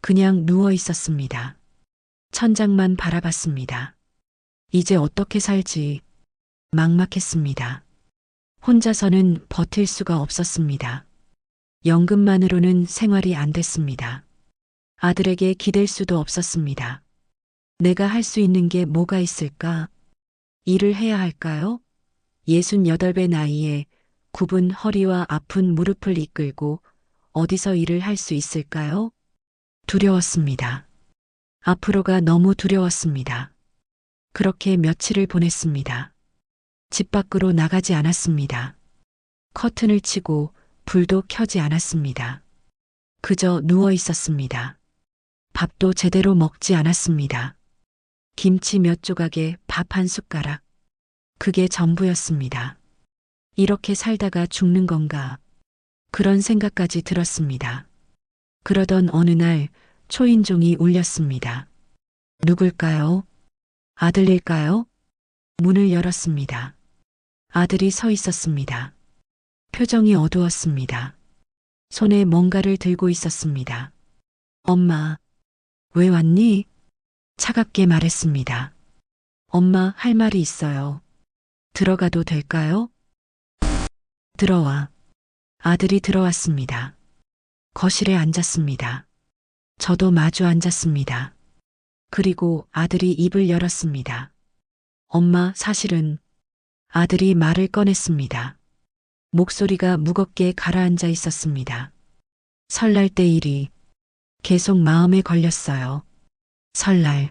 그냥 누워 있었습니다. 천장만 바라봤습니다. 이제 어떻게 살지? 막막했습니다. 혼자서는 버틸 수가 없었습니다. 연금만으로는 생활이 안 됐습니다. 아들에게 기댈 수도 없었습니다. 내가 할 수 있는 게 뭐가 있을까? 일을 해야 할까요? 68배 나이에 굽은 허리와 아픈 무릎을 이끌고 어디서 일을 할 수 있을까요? 두려웠습니다. 앞으로가 너무 두려웠습니다. 그렇게 며칠을 보냈습니다. 집 밖으로 나가지 않았습니다. 커튼을 치고 불도 켜지 않았습니다. 그저 누워 있었습니다. 밥도 제대로 먹지 않았습니다. 김치 몇 조각에 밥 한 숟가락. 그게 전부였습니다. 이렇게 살다가 죽는 건가? 그런 생각까지 들었습니다. 그러던 어느 날 초인종이 울렸습니다. 누굴까요? 아들일까요? 문을 열었습니다. 아들이 서 있었습니다. 표정이 어두웠습니다. 손에 뭔가를 들고 있었습니다. 엄마, 왜 왔니? 차갑게 말했습니다. 엄마, 할 말이 있어요. 들어가도 될까요? 들어와. 아들이 들어왔습니다. 거실에 앉았습니다. 저도 마주 앉았습니다. 그리고 아들이 입을 열었습니다. 엄마, 사실은 아들이 말을 꺼냈습니다. 목소리가 무겁게 가라앉아 있었습니다. 설날 때 일이 계속 마음에 걸렸어요. 설날.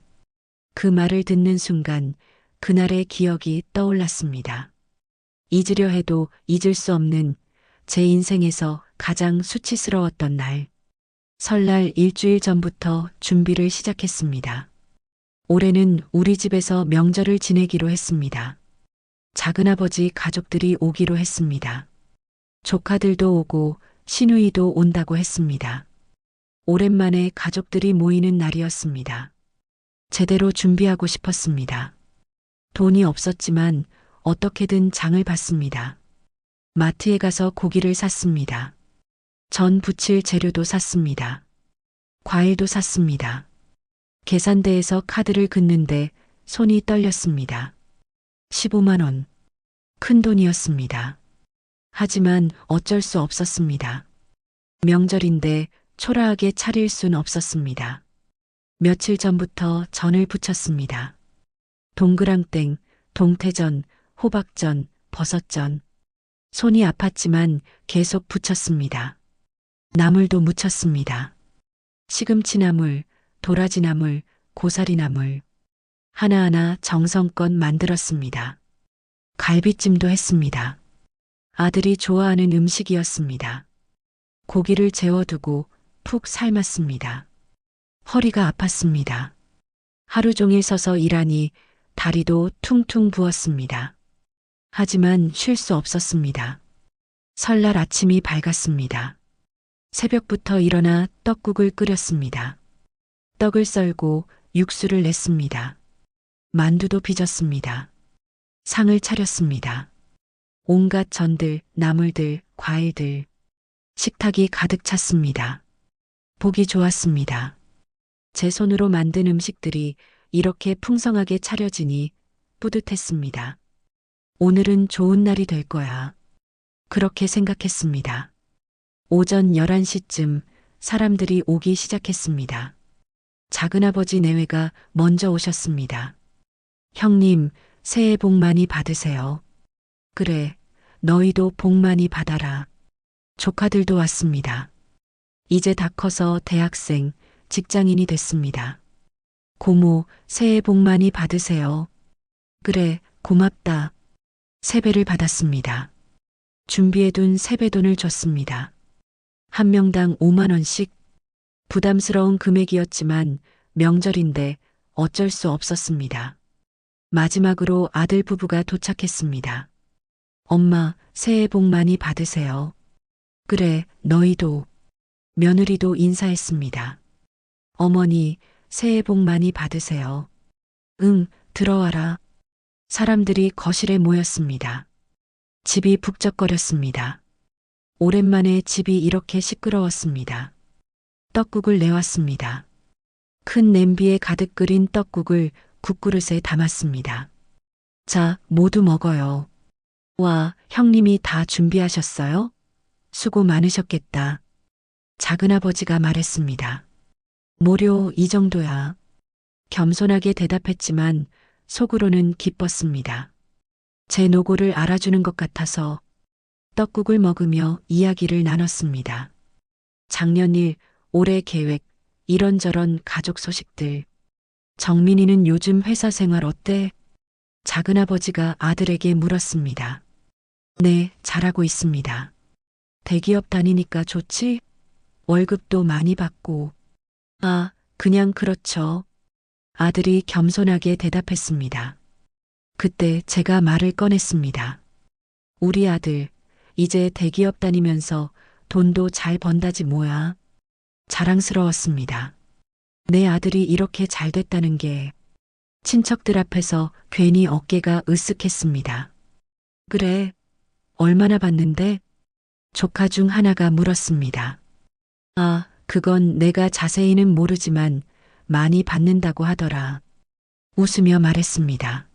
그 말을 듣는 순간 그날의 기억이 떠올랐습니다. 잊으려 해도 잊을 수 없는 제 인생에서 가장 수치스러웠던 날. 설날 일주일 전부터 준비를 시작했습니다. 올해는 우리 집에서 명절을 지내기로 했습니다. 작은아버지 가족들이 오기로 했습니다. 조카들도 오고 시누이도 온다고 했습니다. 오랜만에 가족들이 모이는 날이었습니다. 제대로 준비하고 싶었습니다. 돈이 없었지만 어떻게든 장을 봤습니다. 마트에 가서 고기를 샀습니다. 전 부칠 재료도 샀습니다. 과일도 샀습니다. 계산대에서 카드를 긋는데 손이 떨렸습니다. 15만 원. 큰 돈이었습니다. 하지만 어쩔 수 없었습니다. 명절인데 초라하게 차릴 순 없었습니다. 며칠 전부터 전을 부쳤습니다. 동그랑땡, 동태전, 호박전, 버섯전. 손이 아팠지만 계속 부쳤습니다. 나물도 무쳤습니다. 시금치나물, 도라지나물, 고사리나물. 하나하나 정성껏 만들었습니다. 갈비찜도 했습니다. 아들이 좋아하는 음식이었습니다. 고기를 재워두고 푹 삶았습니다. 허리가 아팠습니다. 하루 종일 서서 일하니 다리도 퉁퉁 부었습니다. 하지만 쉴 수 없었습니다. 설날 아침이 밝았습니다. 새벽부터 일어나 떡국을 끓였습니다. 떡을 썰고 육수를 냈습니다. 만두도 빚었습니다. 상을 차렸습니다. 온갖 전들, 나물들, 과일들. 식탁이 가득 찼습니다. 보기 좋았습니다. 제 손으로 만든 음식들이 이렇게 풍성하게 차려지니 뿌듯했습니다. 오늘은 좋은 날이 될 거야. 그렇게 생각했습니다. 오전 11시쯤 사람들이 오기 시작했습니다. 작은아버지 내외가 먼저 오셨습니다. 형님, 새해 복 많이 받으세요. 그래, 너희도 복 많이 받아라. 조카들도 왔습니다. 이제 다 커서 대학생, 직장인이 됐습니다. 고모, 새해 복 많이 받으세요. 그래, 고맙다. 세배를 받았습니다. 준비해둔 세배돈을 줬습니다. 한 명당 5만 원씩. 부담스러운 금액이었지만 명절인데 어쩔 수 없었습니다. 마지막으로 아들 부부가 도착했습니다. 엄마, 새해 복 많이 받으세요. 그래, 너희도. 며느리도 인사했습니다. 어머니, 새해 복 많이 받으세요. 응, 들어와라. 사람들이 거실에 모였습니다. 집이 북적거렸습니다. 오랜만에 집이 이렇게 시끄러웠습니다. 떡국을 내왔습니다. 큰 냄비에 가득 끓인 떡국을 국그릇에 담았습니다. 자, 모두 먹어요. 와, 형님이 다 준비하셨어요? 수고 많으셨겠다. 작은아버지가 말했습니다. 무료 이 정도야. 겸손하게 대답했지만 속으로는 기뻤습니다. 제 노고를 알아주는 것 같아서 떡국을 먹으며 이야기를 나눴습니다. 작년 일, 올해 계획, 이런저런 가족 소식들. 정민이는 요즘 회사 생활 어때? 작은아버지가 아들에게 물었습니다. 네, 잘하고 있습니다. 대기업 다니니까 좋지? 월급도 많이 받고. 아, 그냥 그렇죠. 아들이 겸손하게 대답했습니다. 그때 제가 말을 꺼냈습니다. 우리 아들, 이제 대기업 다니면서 돈도 잘 번다지 뭐야. 자랑스러웠습니다. 내 아들이 이렇게 잘 됐다는 게 친척들 앞에서 괜히 어깨가 으쓱했습니다. 그래, 얼마나 받는데? 조카 중 하나가 물었습니다. 아, 그건 내가 자세히는 모르지만 많이 받는다고 하더라. 웃으며 말했습니다.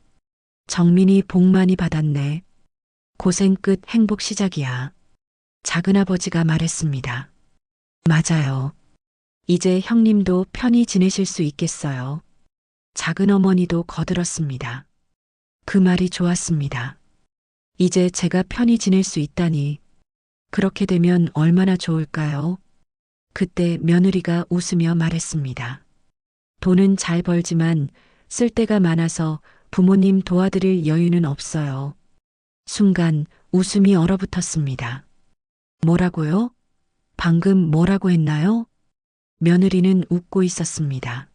정민이 복 많이 받았네. 고생 끝 행복 시작이야. 작은아버지가 말했습니다. 맞아요. 이제 형님도 편히 지내실 수 있겠어요. 작은어머니도 거들었습니다. 그 말이 좋았습니다. 이제 제가 편히 지낼 수 있다니. 그렇게 되면 얼마나 좋을까요? 그때 며느리가 웃으며 말했습니다. 돈은 잘 벌지만 쓸 데가 많아서 부모님 도와드릴 여유는 없어요. 순간 웃음이 얼어붙었습니다. 뭐라고요? 방금 뭐라고 했나요? 며느리는 웃고 있었습니다.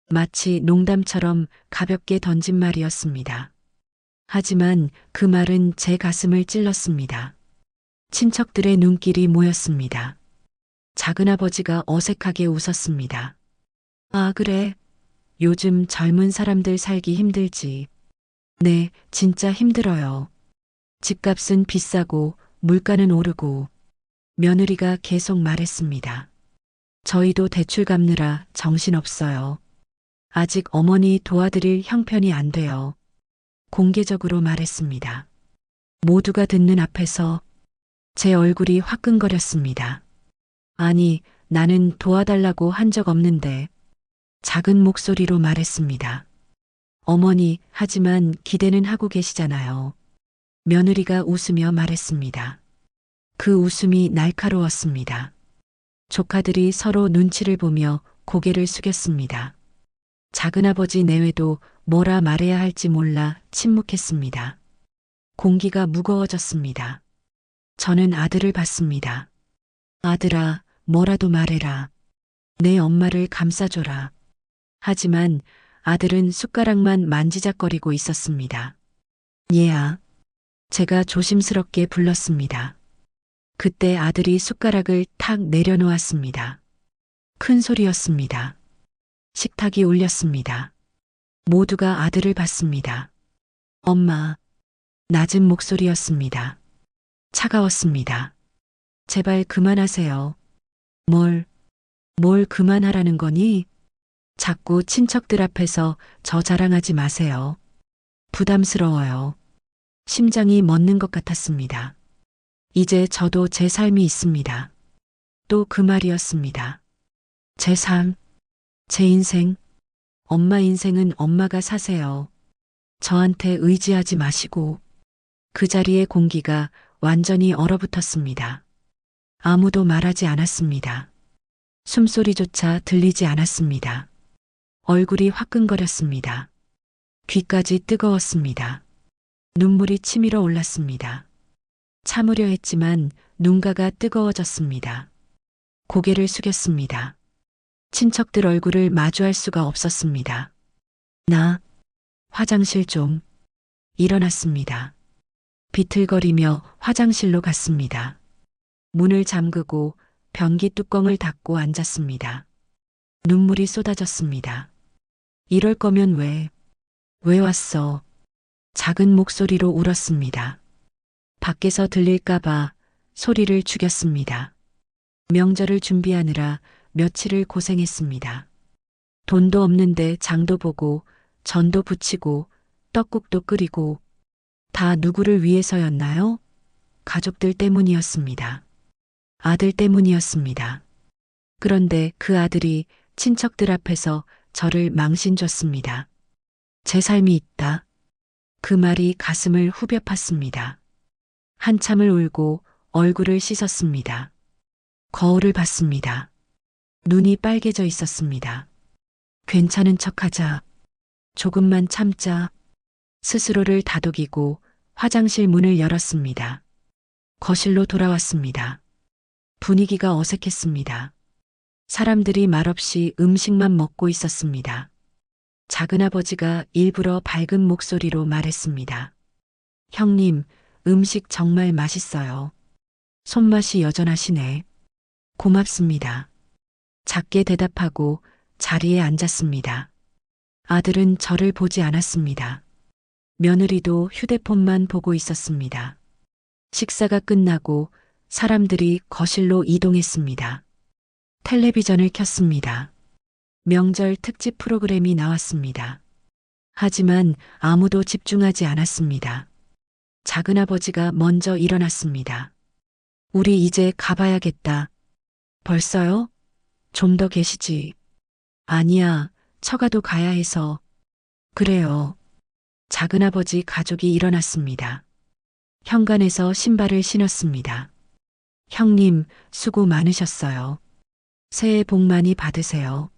마치 농담처럼 가볍게 던진 말이었습니다. 하지만 그 말은 제 가슴을 찔렀습니다. 친척들의 눈길이 모였습니다. 작은아버지가 어색하게 웃었습니다. 아, 그래. 요즘 젊은 사람들 살기 힘들지. 네, 진짜 힘들어요. 집값은 비싸고 물가는 오르고. 며느리가 계속 말했습니다. 저희도 대출 갚느라 정신없어요. 아직 어머니 도와드릴 형편이 안 돼요. 공개적으로 말했습니다. 모두가 듣는 앞에서 제 얼굴이 화끈거렸습니다. 아니, 나는 도와달라고 한 적 없는데. 작은 목소리로 말했습니다. 어머니, 하지만 기대는 하고 계시잖아요. 며느리가 웃으며 말했습니다. 그 웃음이 날카로웠습니다. 조카들이 서로 눈치를 보며 고개를 숙였습니다. 작은아버지 내외도 뭐라 말해야 할지 몰라 침묵했습니다. 공기가 무거워졌습니다. 저는 아들을 봤습니다. 아들아, 뭐라도 말해라. 내 엄마를 감싸줘라. 하지만 아들은 숟가락만 만지작거리고 있었습니다. 얘야. 제가 조심스럽게 불렀습니다. 그때 아들이 숟가락을 탁 내려놓았습니다. 큰 소리였습니다. 식탁이 울렸습니다. 모두가 아들을 봤습니다. 엄마. 낮은 목소리였습니다. 차가웠습니다. 제발 그만하세요. 뭘 그만하라는 거니? 자꾸 친척들 앞에서 저 자랑하지 마세요. 부담스러워요. 심장이 멎는 것 같았습니다. 이제 저도 제 삶이 있습니다. 또 그 말이었습니다. 제 삶, 제 인생, 엄마 인생은 엄마가 사세요. 저한테 의지하지 마시고. 그 자리의 공기가 완전히 얼어붙었습니다. 아무도 말하지 않았습니다. 숨소리조차 들리지 않았습니다. 얼굴이 화끈거렸습니다. 귀까지 뜨거웠습니다. 눈물이 치밀어 올랐습니다. 참으려 했지만 눈가가 뜨거워졌습니다. 고개를 숙였습니다. 친척들 얼굴을 마주할 수가 없었습니다. 나 화장실 좀. 일어났습니다. 비틀거리며 화장실로 갔습니다. 문을 잠그고 변기 뚜껑을 닫고 앉았습니다. 눈물이 쏟아졌습니다. 이럴 거면 왜 왔어? 작은 목소리로 울었습니다. 밖에서 들릴까봐 소리를 죽였습니다. 명절을 준비하느라 며칠을 고생했습니다. 돈도 없는데 장도 보고 전도 부치고 떡국도 끓이고 다 누구를 위해서였나요? 가족들 때문이었습니다. 아들 때문이었습니다. 그런데 그 아들이 친척들 앞에서 저를 망신줬습니다. 제 삶이 있다. 그 말이 가슴을 후벼 팠습니다. 한참을 울고 얼굴을 씻었습니다. 거울을 봤습니다. 눈이 빨개져 있었습니다. 괜찮은 척하자. 조금만 참자. 스스로를 다독이고 화장실 문을 열었습니다. 거실로 돌아왔습니다. 분위기가 어색했습니다. 사람들이 말없이 음식만 먹고 있었습니다. 작은아버지가 일부러 밝은 목소리로 말했습니다. 형님, 음식 정말 맛있어요. 손맛이 여전하시네. 고맙습니다. 작게 대답하고 자리에 앉았습니다. 아들은 저를 보지 않았습니다. 며느리도 휴대폰만 보고 있었습니다. 식사가 끝나고 사람들이 거실로 이동했습니다. 텔레비전을 켰습니다. 명절 특집 프로그램이 나왔습니다. 하지만 아무도 집중하지 않았습니다. 작은아버지가 먼저 일어났습니다. 우리 이제 가봐야겠다. 벌써요? 좀 더 계시지. 아니야, 처가도 가야 해서. 그래요. 작은아버지 가족이 일어났습니다. 현관에서 신발을 신었습니다. 형님, 수고 많으셨어요. 새해 복 많이 받으세요.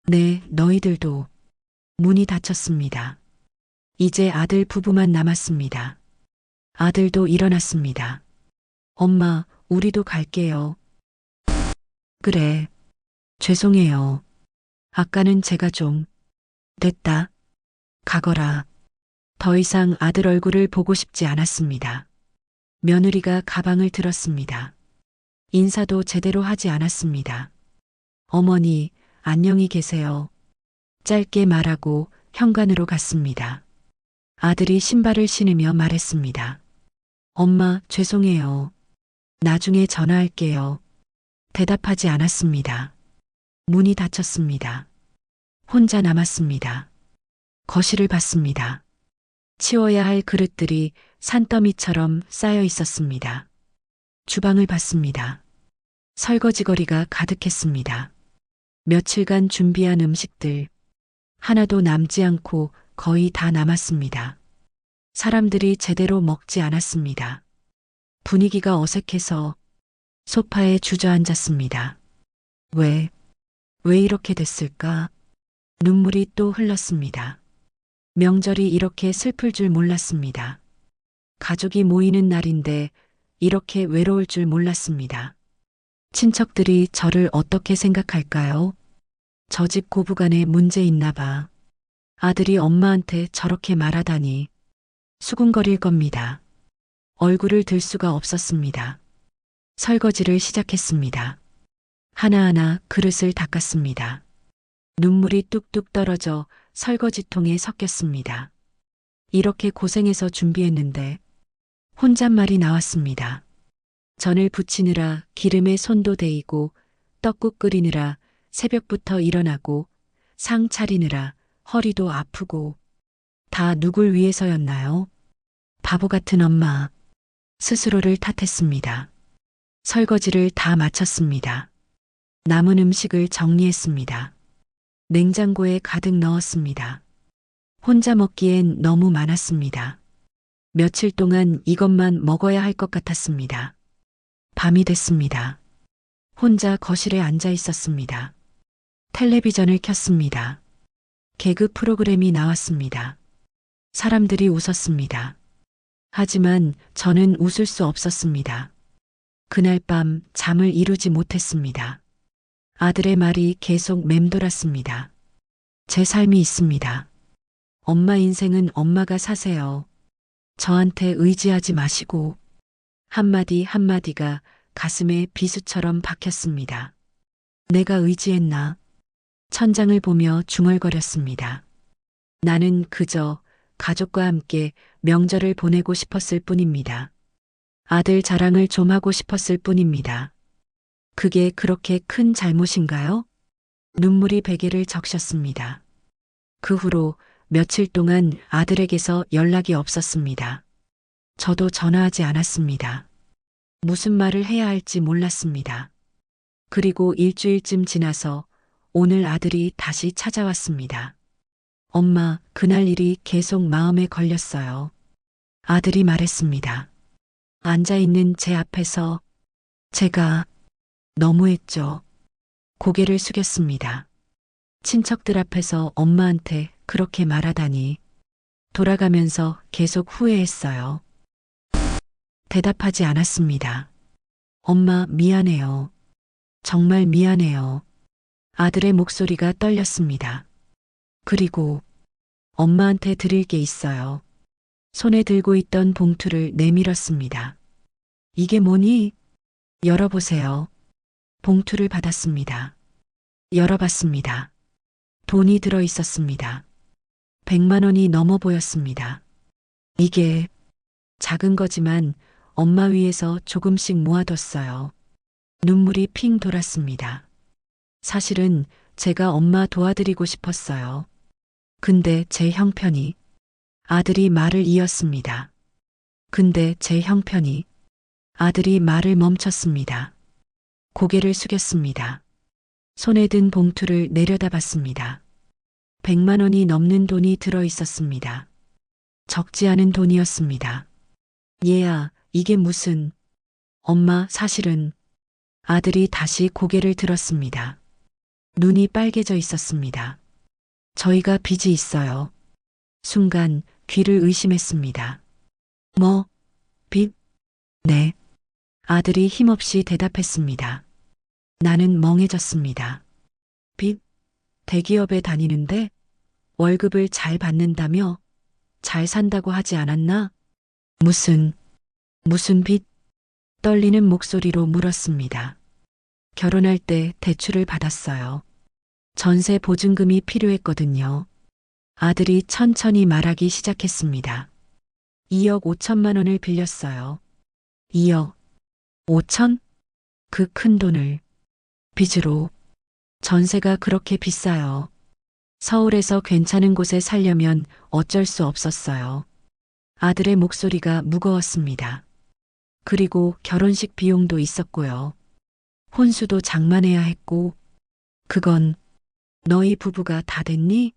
네, 너희들도. 문이 닫혔습니다. 이제 아들 부부만 남았습니다. 아들도 일어났습니다. 엄마, 우리도 갈게요. 그래. 죄송해요. 아까는 제가 좀. 됐다. 가거라. 더 이상 아들 얼굴을 보고 싶지 않았습니다. 며느리가 가방을 들었습니다. 인사도 제대로 하지 않았습니다. 어머니, 안녕히 계세요. 짧게 말하고 현관으로 갔습니다. 아들이 신발을 신으며 말했습니다. 엄마, 죄송해요. 나중에 전화할게요. 대답하지 않았습니다. 문이 닫혔습니다. 혼자 남았습니다. 거실을 봤습니다. 치워야 할 그릇들이 산더미처럼 쌓여 있었습니다. 주방을 봤습니다. 설거지거리가 가득했습니다. 며칠간 준비한 음식들, 하나도 남지 않고 거의 다 남았습니다. 사람들이 제대로 먹지 않았습니다. 분위기가 어색해서 소파에 주저앉았습니다. 왜 이렇게 됐을까? 눈물이 또 흘렀습니다. 명절이 이렇게 슬플 줄 몰랐습니다. 가족이 모이는 날인데 이렇게 외로울 줄 몰랐습니다. 친척들이 저를 어떻게 생각할까요? 저 집 고부간에 문제 있나 봐. 아들이 엄마한테 저렇게 말하다니. 수군거릴 겁니다. 얼굴을 들 수가 없었습니다. 설거지를 시작했습니다. 하나하나 그릇을 닦았습니다. 눈물이 뚝뚝 떨어져 설거지통에 섞였습니다. 이렇게 고생해서 준비했는데 혼잣말이 나왔습니다. 전을 부치느라 기름에 손도 데이고 떡국 끓이느라 새벽부터 일어나고 상 차리느라 허리도 아프고 다 누굴 위해서였나요? 바보 같은 엄마. 스스로를 탓했습니다. 설거지를 다 마쳤습니다. 남은 음식을 정리했습니다. 냉장고에 가득 넣었습니다. 혼자 먹기엔 너무 많았습니다. 며칠 동안 이것만 먹어야 할 것 같았습니다. 밤이 됐습니다. 혼자 거실에 앉아 있었습니다. 텔레비전을 켰습니다. 개그 프로그램이 나왔습니다. 사람들이 웃었습니다. 하지만 저는 웃을 수 없었습니다. 그날 밤 잠을 이루지 못했습니다. 아들의 말이 계속 맴돌았습니다. 제 삶이 있습니다. 엄마 인생은 엄마가 사세요. 저한테 의지하지 마시고. 한마디 한마디가 가슴에 비수처럼 박혔습니다. 내가 의지했나? 천장을 보며 중얼거렸습니다. 나는 그저 가족과 함께 명절을 보내고 싶었을 뿐입니다. 아들 자랑을 좀 하고 싶었을 뿐입니다. 그게 그렇게 큰 잘못인가요? 눈물이 베개를 적셨습니다. 그 후로 며칠 동안 아들에게서 연락이 없었습니다. 저도 전화하지 않았습니다. 무슨 말을 해야 할지 몰랐습니다. 그리고 일주일쯤 지나서 오늘 아들이 다시 찾아왔습니다. 엄마, 그날 일이 계속 마음에 걸렸어요. 아들이 말했습니다. 앉아있는 제 앞에서 제가 너무했죠. 고개를 숙였습니다. 친척들 앞에서 엄마한테 그렇게 말하다니. 돌아가면서 계속 후회했어요. 대답하지 않았습니다. 엄마, 미안해요. 정말 미안해요. 아들의 목소리가 떨렸습니다. 그리고 엄마한테 드릴 게 있어요. 손에 들고 있던 봉투를 내밀었습니다. 이게 뭐니? 열어보세요. 봉투를 받았습니다. 열어봤습니다. 돈이 들어 있었습니다. 100만 원이 넘어 보였습니다. 이게 작은 거지만 엄마 위에서 조금씩 모아뒀어요. 눈물이 핑 돌았습니다. 사실은 제가 엄마 도와드리고 싶었어요. 근데 제 형편이. 아들이 말을 이었습니다. 근데 제 형편이. 아들이 말을 멈췄습니다. 고개를 숙였습니다. 손에 든 봉투를 내려다봤습니다. 100만 원이 넘는 돈이 들어 있었습니다. 적지 않은 돈이었습니다. 얘야, 이게 무슨. 엄마, 사실은 아들이 다시 고개를 들었습니다. 눈이 빨개져 있었습니다. 저희가 빚이 있어요. 순간 귀를 의심했습니다. 뭐, 빚? 네. 아들이 힘없이 대답했습니다. 나는 멍해졌습니다. 빚? 대기업에 다니는데 월급을 잘 받는다며 잘 산다고 하지 않았나? 무슨 빚? 떨리는 목소리로 물었습니다. 결혼할 때 대출을 받았어요. 전세 보증금이 필요했거든요. 아들이 천천히 말하기 시작했습니다. 2억 5천만 원을 빌렸어요. 2억 5천? 그 큰 돈을 빚으로. 전세가 그렇게 비싸요. 서울에서 괜찮은 곳에 살려면 어쩔 수 없었어요. 아들의 목소리가 무거웠습니다. 그리고 결혼식 비용도 있었고요. 혼수도 장만해야 했고, 그건 너희 부부가 다 됐니?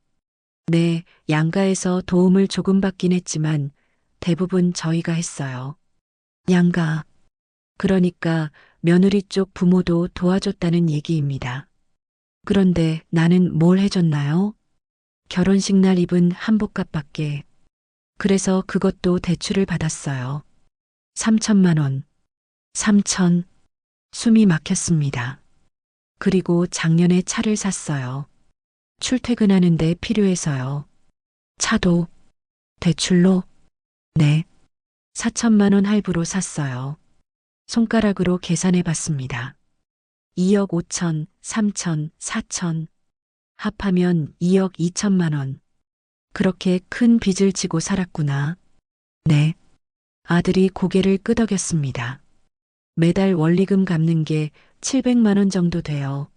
네, 양가에서 도움을 조금 받긴 했지만 대부분 저희가 했어요. 양가. 그러니까 며느리 쪽 부모도 도와줬다는 얘기입니다. 그런데 나는 뭘 해줬나요? 결혼식 날 입은 한복값밖에. 그래서 그것도 대출을 받았어요. 3천만 원. 3천. 숨이 막혔습니다. 그리고 작년에 차를 샀어요. 출퇴근하는데 필요해서요. 차도 대출로? 네. 4천만 원 할부로 샀어요. 손가락으로 계산해 봤습니다. 2억 5천, 3천, 4천. 합하면 2억 2천만 원. 그렇게 큰 빚을 지고 살았구나. 네. 아들이 고개를 끄덕였습니다. 매달 원리금 갚는 게 700만 원 정도 돼요.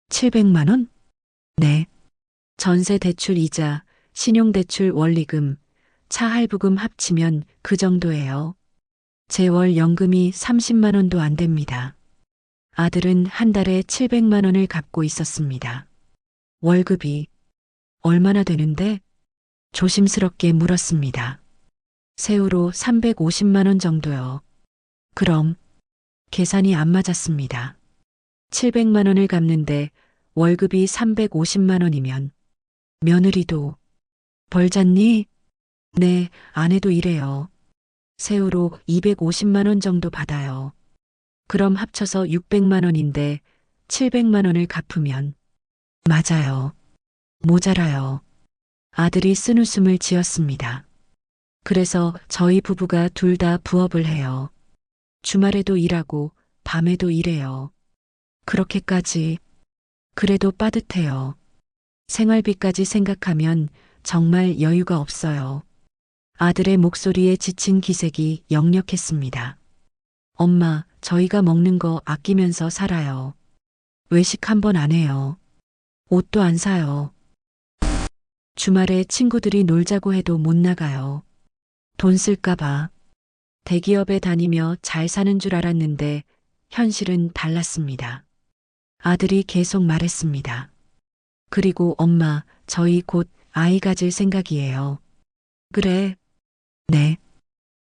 700만 원? 네. 전세 대출 이자, 신용대출 원리금, 차 할부금 합치면 그 정도예요. 제 월 연금이 30만 원도 안 됩니다. 아들은 한 달에 700만 원을 갚고 있었습니다. 월급이 얼마나 되는데? 조심스럽게 물었습니다. 세후로 350만 원 정도요. 그럼 계산이 안 맞았습니다. 700만 원을 갚는데 월급이 350만 원이면 며느리도 벌잖니? 네, 아내도 이래요. 세후로 250만 원 정도 받아요. 그럼 합쳐서 600만 원인데 700만 원을 갚으면 맞아요. 모자라요. 아들이 쓴웃음을 지었습니다. 그래서 저희 부부가 둘 다 부업을 해요. 주말에도 일하고 밤에도 일해요. 그렇게까지. 그래도 빠듯해요. 생활비까지 생각하면 정말 여유가 없어요. 아들의 목소리에 지친 기색이 역력했습니다. 엄마, 저희가 먹는 거 아끼면서 살아요. 외식 한 번 안 해요. 옷도 안 사요. 주말에 친구들이 놀자고 해도 못 나가요. 돈 쓸까봐. 대기업에 다니며 잘 사는 줄 알았는데 현실은 달랐습니다. 아들이 계속 말했습니다. 그리고 엄마, 저희 곧 아이 가질 생각이에요. 그래? 네.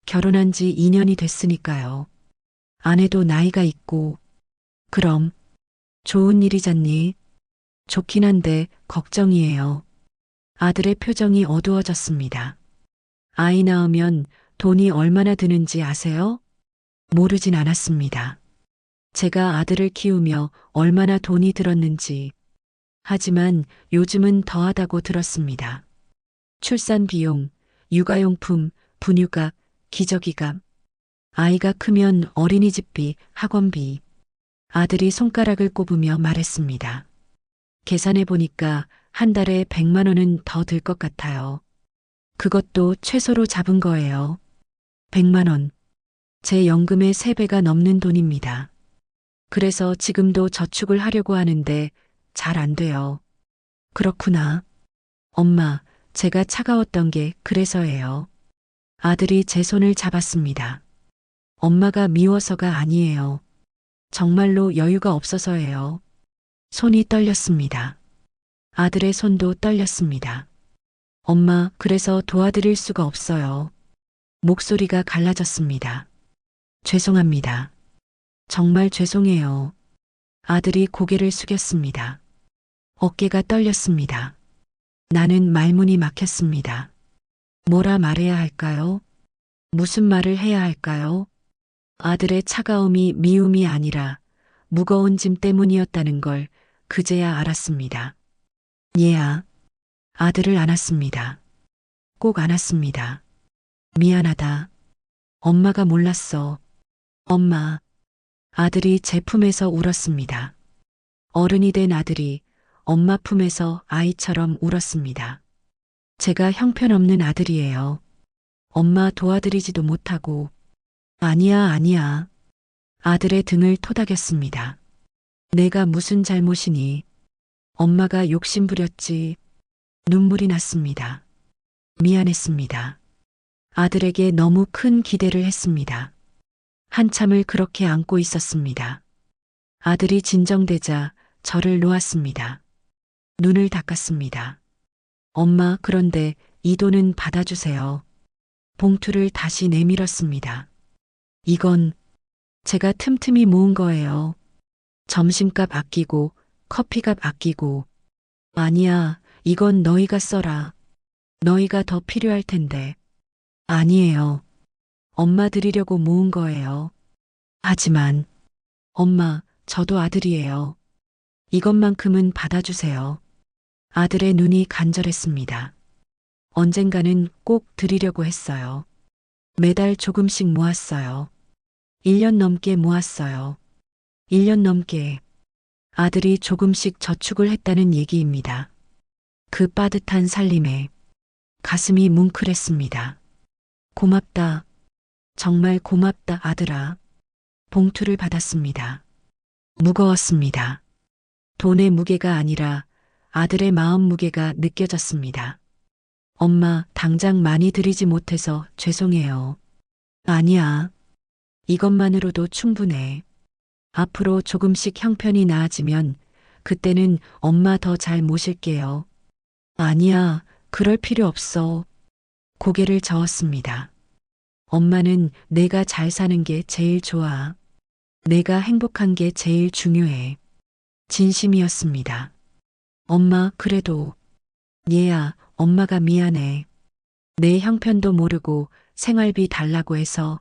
결혼한 지 2년이 됐으니까요. 아내도 나이가 있고. 그럼 좋은 일이잖니? 좋긴 한데 걱정이에요. 아들의 표정이 어두워졌습니다. 아이 낳으면 돈이 얼마나 드는지 아세요? 모르진 않았습니다. 제가 아들을 키우며 얼마나 돈이 들었는지. 하지만 요즘은 더하다고 들었습니다. 출산 비용, 육아용품, 분유값, 기저귀값. 아이가 크면 어린이집비, 학원비. 아들이 손가락을 꼽으며 말했습니다. 계산해 보니까 한 달에 100만 원은 더 들 것 같아요. 그것도 최소로 잡은 거예요. 100만 원. 제 연금의 3배가 넘는 돈입니다. 그래서 지금도 저축을 하려고 하는데 잘 안 돼요. 그렇구나. 엄마, 제가 차가웠던 게 그래서예요. 아들이 제 손을 잡았습니다. 엄마가 미워서가 아니에요. 정말로 여유가 없어서예요. 손이 떨렸습니다. 아들의 손도 떨렸습니다. 엄마, 그래서 도와드릴 수가 없어요. 목소리가 갈라졌습니다. 죄송합니다. 정말 죄송해요. 아들이 고개를 숙였습니다. 어깨가 떨렸습니다. 나는 말문이 막혔습니다. 뭐라 말해야 할까요? 무슨 말을 해야 할까요? 아들의 차가움이 미움이 아니라 무거운 짐 때문이었다는 걸 그제야 알았습니다. 얘야, 아들을 안았습니다. 꼭 안았습니다. 미안하다. 엄마가 몰랐어. 엄마. 아들이 제 품에서 울었습니다. 어른이 된 아들이 엄마 품에서 아이처럼 울었습니다. 제가 형편없는 아들이에요. 엄마 도와드리지도 못하고. 아니야, 아니야. 아들의 등을 토닥였습니다. 내가 무슨 잘못이니? 엄마가 욕심부렸지. 눈물이 났습니다. 미안했습니다. 아들에게 너무 큰 기대를 했습니다. 한참을 그렇게 안고 있었습니다. 아들이 진정되자 저를 놓았습니다. 눈을 닦았습니다. 엄마, 그런데 이 돈은 받아주세요. 봉투를 다시 내밀었습니다. 이건 제가 틈틈이 모은 거예요. 점심값 아끼고 커피값 아끼고. 아니야, 이건 너희가 써라. 너희가 더 필요할 텐데. 아니에요. 엄마 드리려고 모은 거예요. 하지만 엄마, 저도 아들이에요. 이것만큼은 받아주세요. 아들의 눈이 간절했습니다. 언젠가는 꼭 드리려고 했어요. 매달 조금씩 모았어요. 1년 넘게 모았어요. 1년 넘게. 아들이 조금씩 저축을 했다는 얘기입니다. 그 빠듯한 살림에 가슴이 뭉클했습니다. 고맙다. 정말 고맙다, 아들아. 봉투를 받았습니다. 무거웠습니다. 돈의 무게가 아니라 아들의 마음 무게가 느껴졌습니다. 엄마, 당장 많이 드리지 못해서 죄송해요. 아니야. 이것만으로도 충분해. 앞으로 조금씩 형편이 나아지면 그때는 엄마 더 잘 모실게요. 아니야, 그럴 필요 없어. 고개를 저었습니다. 엄마는 내가 잘 사는 게 제일 좋아. 내가 행복한 게 제일 중요해. 진심이었습니다. 엄마, 그래도. 얘야, 엄마가 미안해. 내 형편도 모르고 생활비 달라고 해서.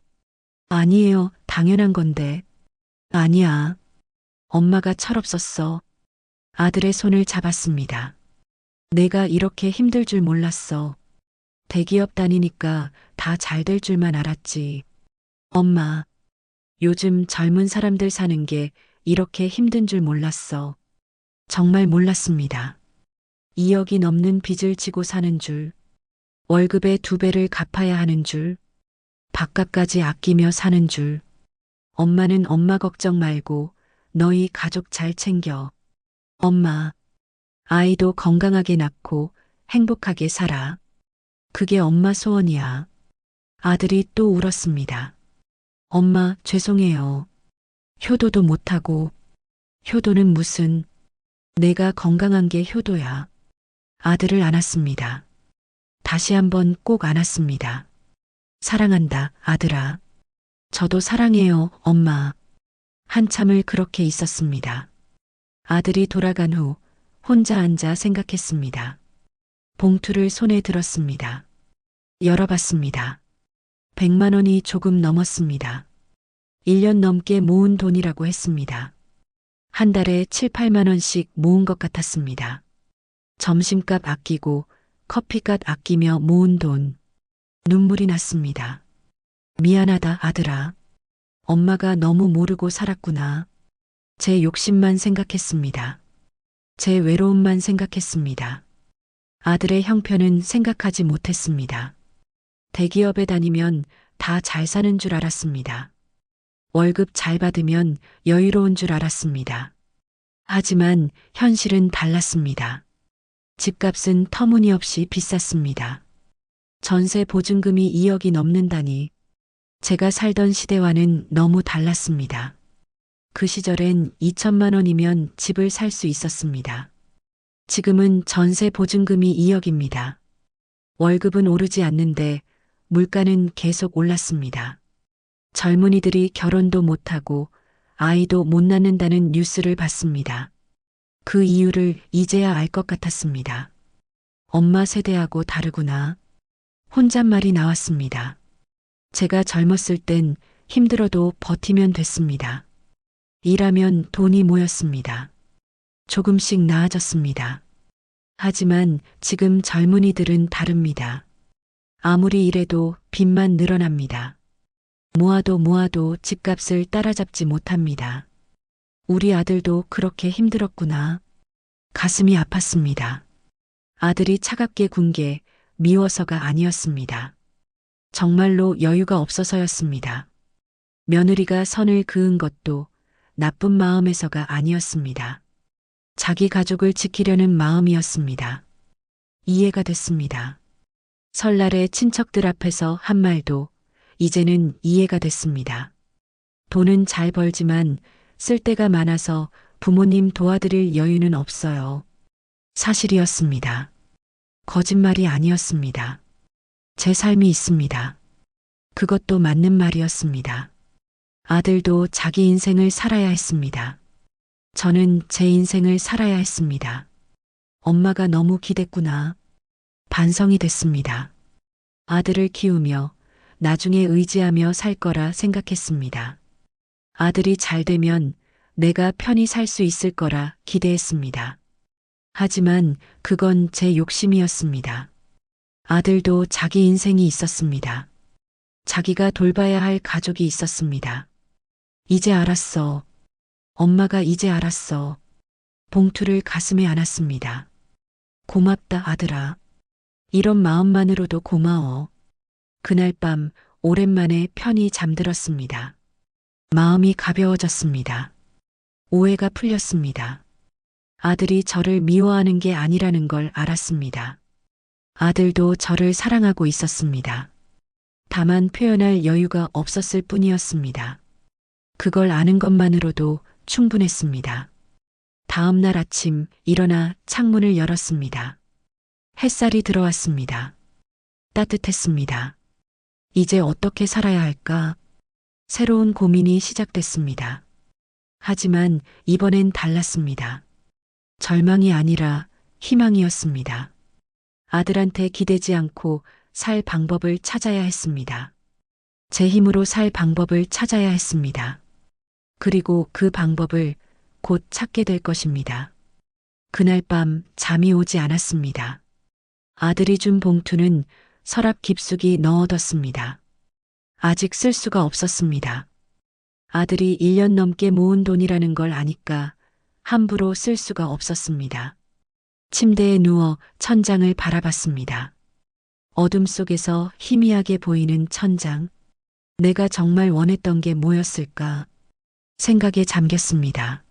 아니에요, 당연한 건데. 아니야. 엄마가 철없었어. 아들의 손을 잡았습니다. 내가 이렇게 힘들 줄 몰랐어. 대기업 다니니까 다 잘 될 줄만 알았지. 엄마, 요즘 젊은 사람들 사는 게 이렇게 힘든 줄 몰랐어. 정말 몰랐습니다. 2억이 넘는 빚을 지고 사는 줄, 월급의 2배를 갚아야 하는 줄, 밥값까지 아끼며 사는 줄. 엄마는 엄마 걱정 말고 너희 가족 잘 챙겨. 엄마, 아이도 건강하게 낳고 행복하게 살아. 그게 엄마 소원이야. 아들이 또 울었습니다. 엄마, 죄송해요. 효도도 못하고. 효도는 무슨. 내가 건강한 게 효도야. 아들을 안았습니다. 다시 한번 꼭 안았습니다. 사랑한다, 아들아. 저도 사랑해요, 엄마. 한참을 그렇게 있었습니다. 아들이 돌아간 후 혼자 앉아 생각했습니다. 봉투를 손에 들었습니다. 열어봤습니다. 100만 원이 조금 넘었습니다. 1년 넘게 모은 돈이라고 했습니다. 한 달에 7, 8만 원씩 모은 것 같았습니다. 점심값 아끼고 커피값 아끼며 모은 돈. 눈물이 났습니다. 미안하다, 아들아. 엄마가 너무 모르고 살았구나. 제 욕심만 생각했습니다. 제 외로움만 생각했습니다. 아들의 형편은 생각하지 못했습니다. 대기업에 다니면 다 잘 사는 줄 알았습니다. 월급 잘 받으면 여유로운 줄 알았습니다. 하지만 현실은 달랐습니다. 집값은 터무니없이 비쌌습니다. 전세 보증금이 2억이 넘는다니. 제가 살던 시대와는 너무 달랐습니다. 그 시절엔 2천만 원이면 집을 살 수 있었습니다. 지금은 전세 보증금이 2억입니다. 월급은 오르지 않는데 물가는 계속 올랐습니다. 젊은이들이 결혼도 못하고 아이도 못 낳는다는 뉴스를 봤습니다. 그 이유를 이제야 알 것 같았습니다. 엄마 세대하고 다르구나. 혼잣말이 나왔습니다. 제가 젊었을 땐 힘들어도 버티면 됐습니다. 일하면 돈이 모였습니다. 조금씩 나아졌습니다. 하지만 지금 젊은이들은 다릅니다. 아무리 일해도 빚만 늘어납니다. 모아도 집값을 따라잡지 못합니다. 우리 아들도 그렇게 힘들었구나. 가슴이 아팠습니다. 아들이 차갑게 군 게 미워서가 아니었습니다. 정말로 여유가 없어서였습니다. 며느리가 선을 그은 것도 나쁜 마음에서가 아니었습니다. 자기 가족을 지키려는 마음이었습니다. 이해가 됐습니다. 설날에 친척들 앞에서 한 말도 이제는 이해가 됐습니다. 돈은 잘 벌지만 쓸 데가 많아서 부모님 도와드릴 여유는 없어요. 사실이었습니다. 거짓말이 아니었습니다. 제 삶이 있습니다. 그것도 맞는 말이었습니다. 아들도 자기 인생을 살아야 했습니다. 저는 제 인생을 살아야 했습니다. 엄마가 너무 기댔구나. 반성이 됐습니다. 아들을 키우며 나중에 의지하며 살 거라 생각했습니다. 아들이 잘 되면 내가 편히 살 수 있을 거라 기대했습니다. 하지만 그건 제 욕심이었습니다. 아들도 자기 인생이 있었습니다. 자기가 돌봐야 할 가족이 있었습니다. 이제 알았어. 엄마가 이제 알았어. 봉투를 가슴에 안았습니다. 고맙다, 아들아. 이런 마음만으로도 고마워. 그날 밤 오랜만에 편히 잠들었습니다. 마음이 가벼워졌습니다. 오해가 풀렸습니다. 아들이 저를 미워하는 게 아니라는 걸 알았습니다. 아들도 저를 사랑하고 있었습니다. 다만 표현할 여유가 없었을 뿐이었습니다. 그걸 아는 것만으로도 충분했습니다. 다음 날 아침 일어나 창문을 열었습니다. 햇살이 들어왔습니다. 따뜻했습니다. 이제 어떻게 살아야 할까? 새로운 고민이 시작됐습니다. 하지만 이번엔 달랐습니다. 절망이 아니라 희망이었습니다. 아들한테 기대지 않고 살 방법을 찾아야 했습니다. 제 힘으로 살 방법을 찾아야 했습니다. 그리고 그 방법을 곧 찾게 될 것입니다. 그날 밤 잠이 오지 않았습니다. 아들이 준 봉투는 서랍 깊숙이 넣어뒀습니다. 아직 쓸 수가 없었습니다. 아들이 1년 넘게 모은 돈이라는 걸 아니까 함부로 쓸 수가 없었습니다. 침대에 누워 천장을 바라봤습니다. 어둠 속에서 희미하게 보이는 천장. 내가 정말 원했던 게 뭐였을까? 생각에 잠겼습니다.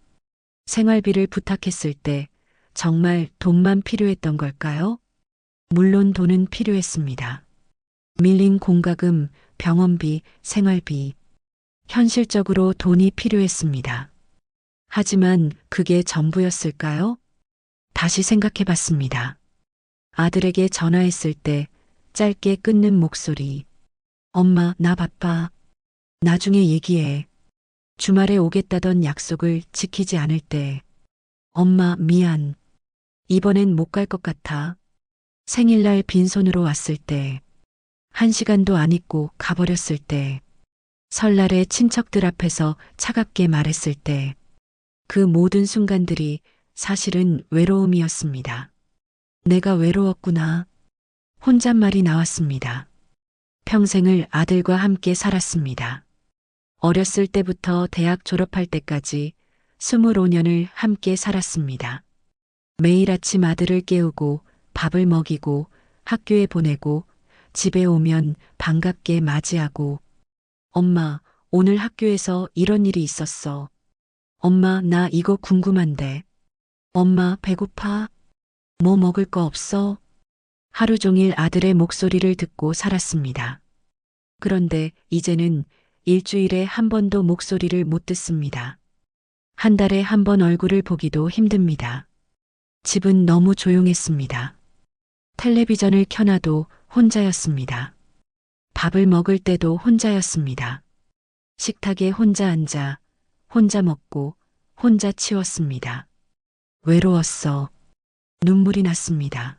생활비를 부탁했을 때 정말 돈만 필요했던 걸까요? 물론 돈은 필요했습니다. 밀린 공과금, 병원비, 생활비. 현실적으로 돈이 필요했습니다. 하지만 그게 전부였을까요? 다시 생각해 봤습니다. 아들에게 전화했을 때 짧게 끊는 목소리. 엄마, 나 바빠. 나중에 얘기해. 주말에 오겠다던 약속을 지키지 않을 때. 엄마, 미안. 이번엔 못 갈 것 같아. 생일날 빈손으로 왔을 때. 1시간도 안 있고 가버렸을 때. 설날에 친척들 앞에서 차갑게 말했을 때. 그 모든 순간들이 사실은 외로움이었습니다. 내가 외로웠구나. 혼잣말이 나왔습니다. 평생을 아들과 함께 살았습니다. 어렸을 때부터 대학 졸업할 때까지 25년을 함께 살았습니다. 매일 아침 아들을 깨우고 밥을 먹이고 학교에 보내고 집에 오면 반갑게 맞이하고 엄마, 오늘 학교에서 이런 일이 있었어. 엄마, 나 이거 궁금한데. 엄마, 배고파? 뭐 먹을 거 없어? 하루 종일 아들의 목소리를 듣고 살았습니다. 그런데 이제는 일주일에 한 번도 목소리를 못 듣습니다. 한 달에 한 번 얼굴을 보기도 힘듭니다. 집은 너무 조용했습니다. 텔레비전을 켜놔도 혼자였습니다. 밥을 먹을 때도 혼자였습니다. 식탁에 혼자 앉아 혼자 먹고 혼자 치웠습니다. 외로웠어. 눈물이 났습니다.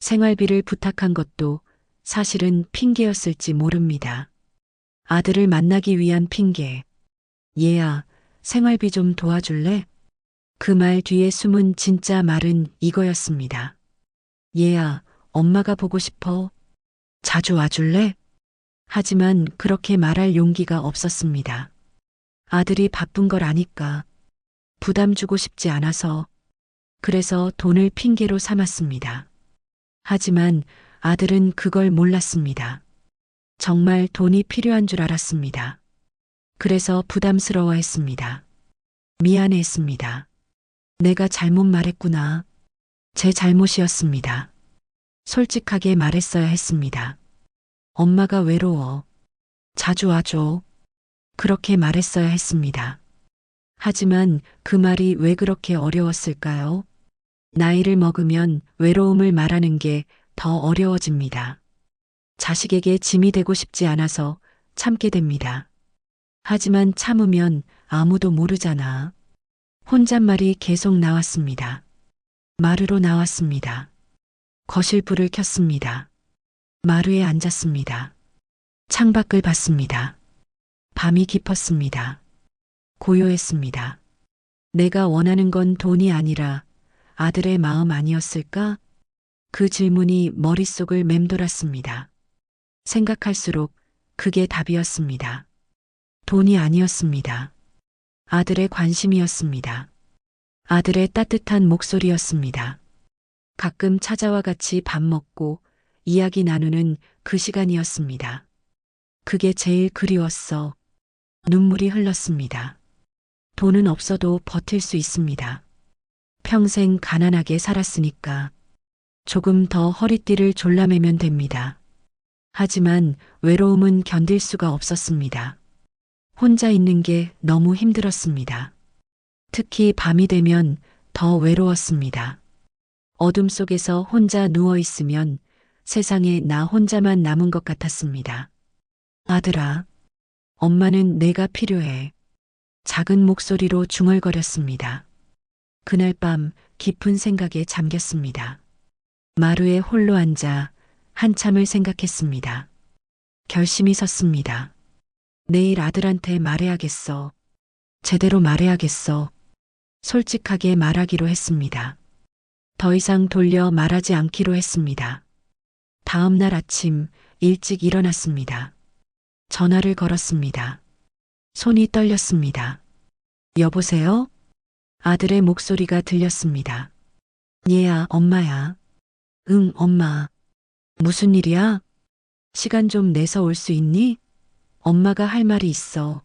생활비를 부탁한 것도 사실은 핑계였을지 모릅니다. 아들을 만나기 위한 핑계. 얘야, 생활비 좀 도와줄래? 그 말 뒤에 숨은 진짜 말은 이거였습니다. 얘야, 엄마가 보고 싶어. 자주 와줄래? 하지만 그렇게 말할 용기가 없었습니다. 아들이 바쁜 걸 아니까, 부담 주고 싶지 않아서, 그래서 돈을 핑계로 삼았습니다. 하지만 아들은 그걸 몰랐습니다. 정말 돈이 필요한 줄 알았습니다. 그래서 부담스러워했습니다. 미안해했습니다. 내가 잘못 말했구나. 제 잘못이었습니다. 솔직하게 말했어야 했습니다. 엄마가 외로워. 자주 와줘. 그렇게 말했어야 했습니다. 하지만 그 말이 왜 그렇게 어려웠을까요? 나이를 먹으면 외로움을 말하는 게 더 어려워집니다. 자식에게 짐이 되고 싶지 않아서 참게 됩니다. 하지만 참으면 아무도 모르잖아. 혼잣말이 계속 나왔습니다. 마루로 나왔습니다. 거실 불을 켰습니다. 마루에 앉았습니다. 창밖을 봤습니다. 밤이 깊었습니다. 고요했습니다. 내가 원하는 건 돈이 아니라 아들의 마음 아니었을까? 그 질문이 머릿속을 맴돌았습니다. 생각할수록 그게 답이었습니다. 돈이 아니었습니다. 아들의 관심이었습니다. 아들의 따뜻한 목소리였습니다. 가끔 찾아와 같이 밥 먹고 이야기 나누는 그 시간이었습니다. 그게 제일 그리웠어. 눈물이 흘렀습니다. 돈은 없어도 버틸 수 있습니다. 평생 가난하게 살았으니까 조금 더 허리띠를 졸라매면 됩니다. 하지만 외로움은 견딜 수가 없었습니다. 혼자 있는 게 너무 힘들었습니다. 특히 밤이 되면 더 외로웠습니다. 어둠 속에서 혼자 누워 있으면 세상에 나 혼자만 남은 것 같았습니다. 아들아, 엄마는 내가 필요해. 작은 목소리로 중얼거렸습니다. 그날 밤 깊은 생각에 잠겼습니다. 마루에 홀로 앉아 한참을 생각했습니다. 결심이 섰습니다. 내일 아들한테 말해야겠어. 제대로 말해야겠어. 솔직하게 말하기로 했습니다. 더 이상 돌려 말하지 않기로 했습니다. 다음 날 아침 일찍 일어났습니다. 전화를 걸었습니다. 손이 떨렸습니다. 여보세요? 아들의 목소리가 들렸습니다. 얘야, 엄마야. 응, 엄마. 무슨 일이야? 시간 좀 내서 올 수 있니? 엄마가 할 말이 있어.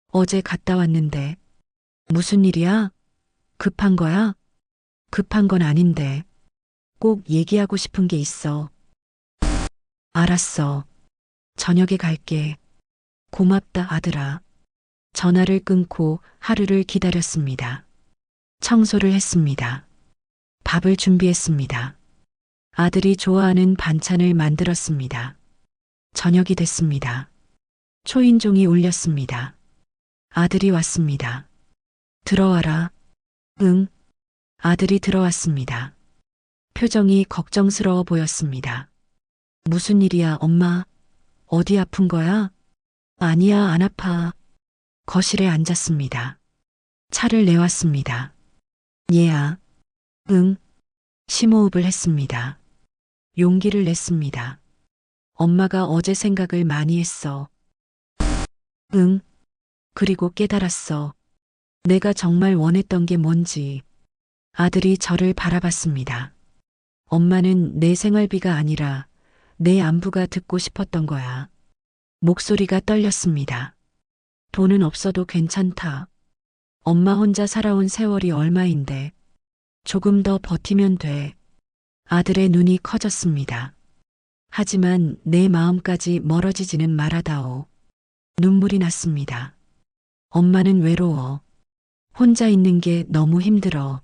어제 갔다 왔는데. 무슨 일이야? 급한 거야? 급한 건 아닌데. 꼭 얘기하고 싶은 게 있어. 알았어. 저녁에 갈게. 고맙다, 아들아. 전화를 끊고 하루를 기다렸습니다. 청소를 했습니다. 밥을 준비했습니다. 아들이 좋아하는 반찬을 만들었습니다. 저녁이 됐습니다. 초인종이 울렸습니다. 아들이 왔습니다. 들어와라. 응. 아들이 들어왔습니다. 표정이 걱정스러워 보였습니다. 무슨 일이야, 엄마? 어디 아픈 거야? 아니야, 안 아파. 거실에 앉았습니다. 차를 내왔습니다. 얘야. 응. 심호흡을 했습니다. 용기를 냈습니다. 엄마가 어제 생각을 많이 했어. 응. 그리고 깨달았어. 내가 정말 원했던 게 뭔지. 아들이 저를 바라봤습니다. 엄마는 내 생활비가 아니라 내 안부가 듣고 싶었던 거야. 목소리가 떨렸습니다. 돈은 없어도 괜찮다. 엄마 혼자 살아온 세월이 얼마인데. 조금 더 버티면 돼. 아들의 눈이 커졌습니다. 하지만 내 마음까지 멀어지지는 말아다오. 눈물이 났습니다. 엄마는 외로워. 혼자 있는 게 너무 힘들어.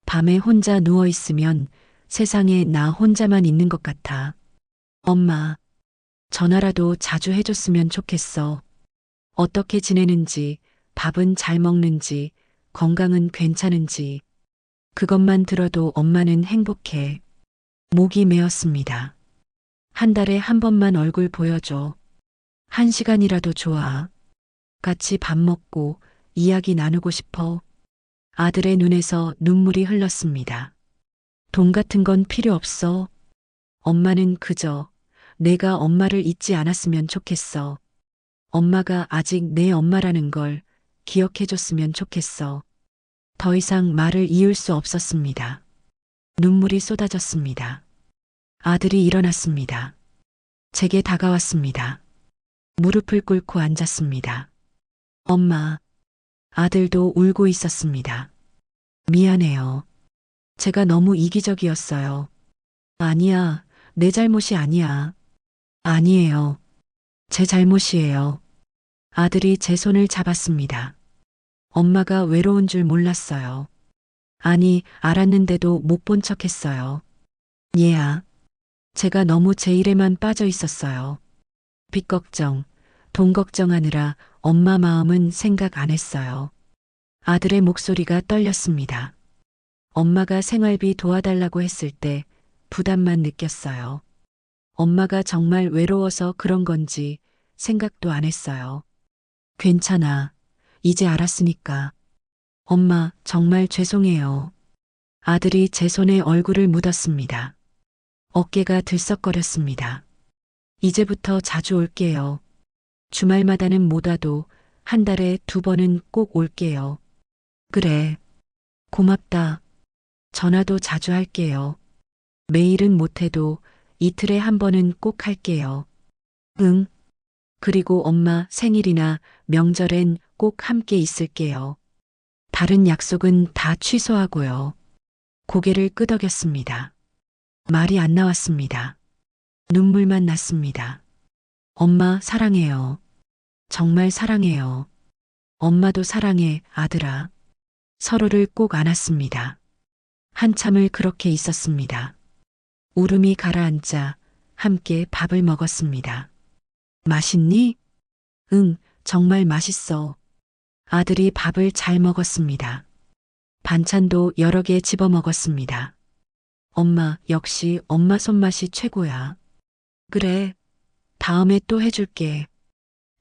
밤에 혼자 누워 있으면 세상에 나 혼자만 있는 것 같아. 엄마, 전화라도 자주 해줬으면 좋겠어. 어떻게 지내는지 밥은 잘 먹는지, 건강은 괜찮은지, 그것만 들어도 엄마는 행복해. 목이 메었습니다. 한 달에 한 번만 얼굴 보여줘. 한 시간이라도 좋아. 같이 밥 먹고 이야기 나누고 싶어. 아들의 눈에서 눈물이 흘렀습니다. 돈 같은 건 필요 없어. 엄마는 그저 내가 엄마를 잊지 않았으면 좋겠어. 엄마가 아직 내 엄마라는 걸 기억해줬으면 좋겠어. 더 이상 말을 이을 수 없었습니다. 눈물이 쏟아졌습니다. 아들이 일어났습니다. 제게 다가왔습니다. 무릎을 꿇고 앉았습니다. 엄마, 아들도 울고 있었습니다. 미안해요. 제가 너무 이기적이었어요. 아니야, 내 잘못이 아니야. 아니에요. 제 잘못이에요. 아들이 제 손을 잡았습니다. 엄마가 외로운 줄 몰랐어요. 아니, 알았는데도 못 본 척 했어요. 얘야. 제가 너무 제 일에만 빠져 있었어요. 빚 걱정, 돈 걱정하느라 엄마 마음은 생각 안 했어요. 아들의 목소리가 떨렸습니다. 엄마가 생활비 도와달라고 했을 때 부담만 느꼈어요. 엄마가 정말 외로워서 그런 건지 생각도 안 했어요. 괜찮아. 이제 알았으니까. 엄마, 정말 죄송해요. 아들이 제 손에 얼굴을 묻었습니다. 어깨가 들썩거렸습니다. 이제부터 자주 올게요. 주말마다는 못 와도 한 달에 2번은 꼭 올게요. 그래. 고맙다. 전화도 자주 할게요. 매일은 못해도 이틀에 한 번은 꼭 할게요. 응. 그리고 엄마 생일이나 명절엔 꼭 함께 있을게요. 다른 약속은 다 취소하고요. 고개를 끄덕였습니다. 말이 안 나왔습니다. 눈물만 났습니다. 엄마 사랑해요. 정말 사랑해요. 엄마도 사랑해, 아들아. 서로를 꼭 안았습니다. 한참을 그렇게 있었습니다. 울음이 가라앉자 함께 밥을 먹었습니다. 맛있니? 응, 정말 맛있어. 아들이 밥을 잘 먹었습니다. 반찬도 여러 개 집어 먹었습니다. 엄마, 역시 엄마 손맛이 최고야. 그래, 다음에 또 해줄게.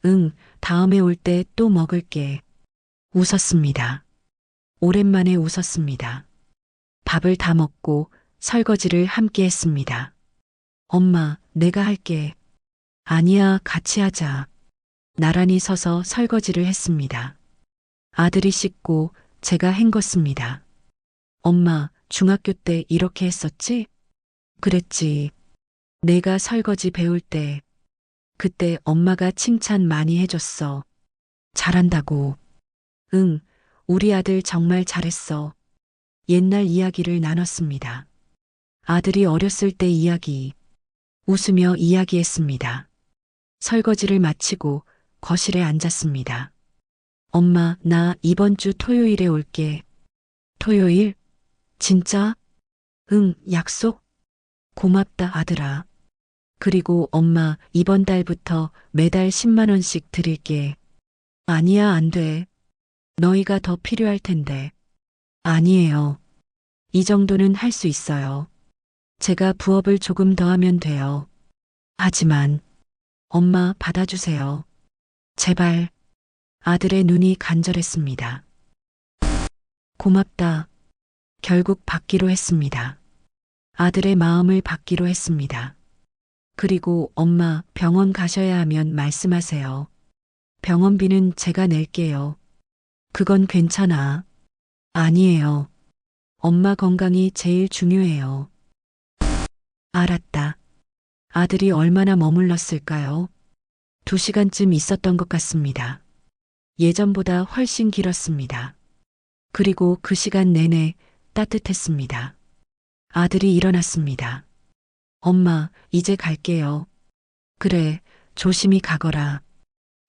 응, 다음에 올 때 또 먹을게. 웃었습니다. 오랜만에 웃었습니다. 밥을 다 먹고 설거지를 함께 했습니다. 엄마, 내가 할게. 아니야, 같이 하자. 나란히 서서 설거지를 했습니다. 아들이 씻고 제가 헹궜습니다. 엄마, 중학교 때 이렇게 했었지? 그랬지. 내가 설거지 배울 때, 그때 엄마가 칭찬 많이 해줬어. 잘한다고. 응, 우리 아들 정말 잘했어. 옛날 이야기를 나눴습니다. 아들이 어렸을 때 이야기, 웃으며 이야기했습니다. 설거지를 마치고 거실에 앉았습니다. 엄마, 나 이번 주 토요일에 올게. 토요일? 진짜? 응, 약속? 고맙다, 아들아. 그리고 엄마, 이번 달부터 매달 10만 원씩 드릴게. 아니야, 안 돼. 너희가 더 필요할 텐데. 아니에요. 이 정도는 할 수 있어요. 제가 부업을 조금 더 하면 돼요. 하지만, 엄마 받아주세요. 제발. 아들의 눈이 간절했습니다. 고맙다. 결국 받기로 했습니다. 아들의 마음을 받기로 했습니다. 그리고 엄마 병원 가셔야 하면 말씀하세요. 병원비는 제가 낼게요. 그건 괜찮아. 아니에요. 엄마 건강이 제일 중요해요. 알았다. 아들이 얼마나 머물렀을까요? 2시간쯤 있었던 것 같습니다. 예전보다 훨씬 길었습니다. 그리고 그 시간 내내 따뜻했습니다. 아들이 일어났습니다. 엄마, 이제 갈게요. 그래, 조심히 가거라.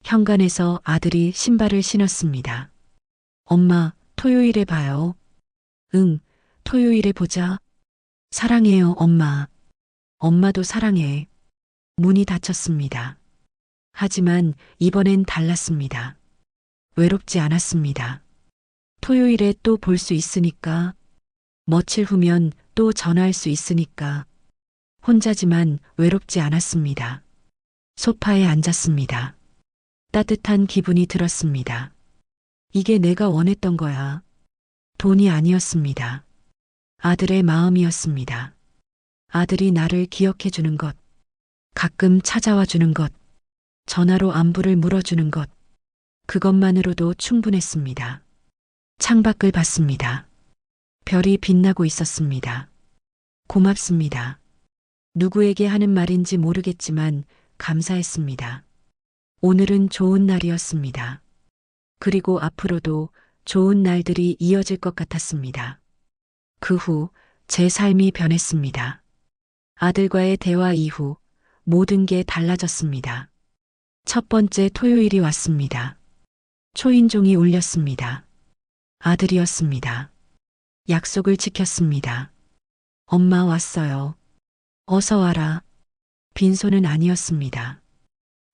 현관에서 아들이 신발을 신었습니다. 엄마, 토요일에 봐요. 응, 토요일에 보자. 사랑해요, 엄마. 엄마도 사랑해. 문이 닫혔습니다. 하지만 이번엔 달랐습니다. 외롭지 않았습니다. 토요일에 또 볼 수 있으니까, 며칠 후면 또 전화할 수 있으니까, 혼자지만 외롭지 않았습니다. 소파에 앉았습니다. 따뜻한 기분이 들었습니다. 이게 내가 원했던 거야. 돈이 아니었습니다. 아들의 마음이었습니다. 아들이 나를 기억해 주는 것, 가끔 찾아와 주는 것, 전화로 안부를 물어주는 것, 그것만으로도 충분했습니다. 창밖을 봤습니다. 별이 빛나고 있었습니다. 고맙습니다. 누구에게 하는 말인지 모르겠지만 감사했습니다. 오늘은 좋은 날이었습니다. 그리고 앞으로도 좋은 날들이 이어질 것 같았습니다. 그 후 제 삶이 변했습니다. 아들과의 대화 이후 모든 게 달라졌습니다. 첫 번째 토요일이 왔습니다. 초인종이 울렸습니다. 아들이었습니다. 약속을 지켰습니다. 엄마 왔어요. 어서 와라. 빈손은 아니었습니다.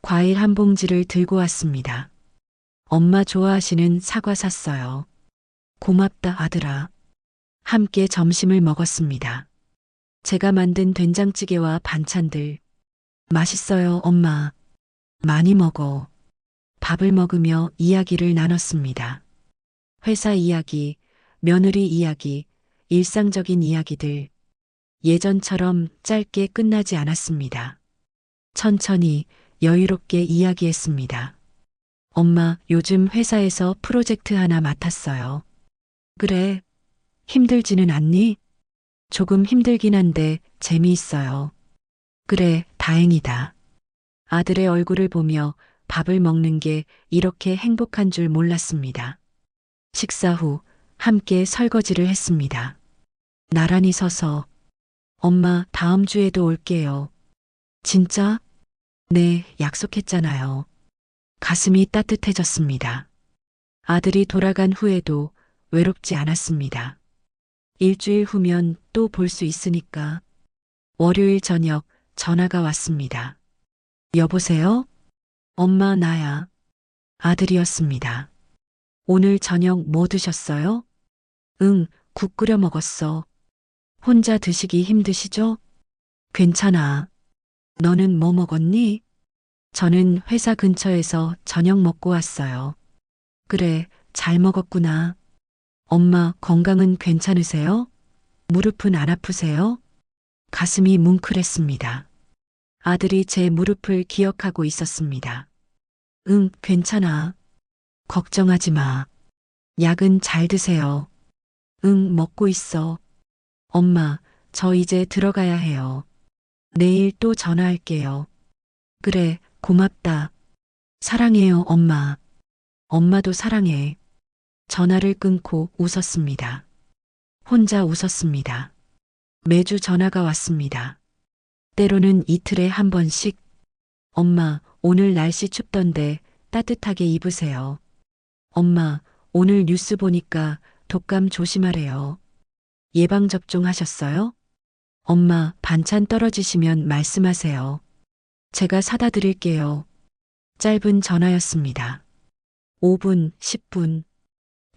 과일 한 봉지를 들고 왔습니다. 엄마 좋아하시는 사과 샀어요. 고맙다 아들아. 함께 점심을 먹었습니다. 제가 만든 된장찌개와 반찬들. 맛있어요 엄마. 많이 먹어. 밥을 먹으며 이야기를 나눴습니다. 회사 이야기, 며느리 이야기, 일상적인 이야기들. 예전처럼 짧게 끝나지 않았습니다. 천천히 여유롭게 이야기했습니다. 엄마, 요즘 회사에서 프로젝트 하나 맡았어요. 그래, 힘들지는 않니? 조금 힘들긴 한데 재미있어요. 그래, 다행이다. 아들의 얼굴을 보며 밥을 먹는 게 이렇게 행복한 줄 몰랐습니다. 식사 후 함께 설거지를 했습니다. 나란히 서서 엄마 다음 주에도 올게요. 진짜? 네, 약속했잖아요. 가슴이 따뜻해졌습니다. 아들이 돌아간 후에도 외롭지 않았습니다. 일주일 후면 또 볼 수 있으니까. 월요일 저녁 전화가 왔습니다. 여보세요? 엄마 나야. 아들이었습니다. 오늘 저녁 뭐 드셨어요? 응, 국 끓여 먹었어. 혼자 드시기 힘드시죠? 괜찮아. 너는 뭐 먹었니? 저는 회사 근처에서 저녁 먹고 왔어요. 그래, 잘 먹었구나. 엄마 건강은 괜찮으세요? 무릎은 안 아프세요? 가슴이 뭉클했습니다. 아들이 제 무릎을 기억하고 있었습니다. 응, 괜찮아. 걱정하지 마. 약은 잘 드세요. 응, 먹고 있어. 엄마, 저 이제 들어가야 해요. 내일 또 전화할게요. 그래, 고맙다. 사랑해요, 엄마. 엄마도 사랑해. 전화를 끊고 웃었습니다. 혼자 웃었습니다. 매주 전화가 왔습니다. 때로는 이틀에 한 번씩. 엄마, 오늘 날씨 춥던데 따뜻하게 입으세요. 엄마, 오늘 뉴스 보니까 독감 조심하래요. 예방접종 하셨어요? 엄마, 반찬 떨어지시면 말씀하세요. 제가 사다 드릴게요. 짧은 전화였습니다. 5분, 10분.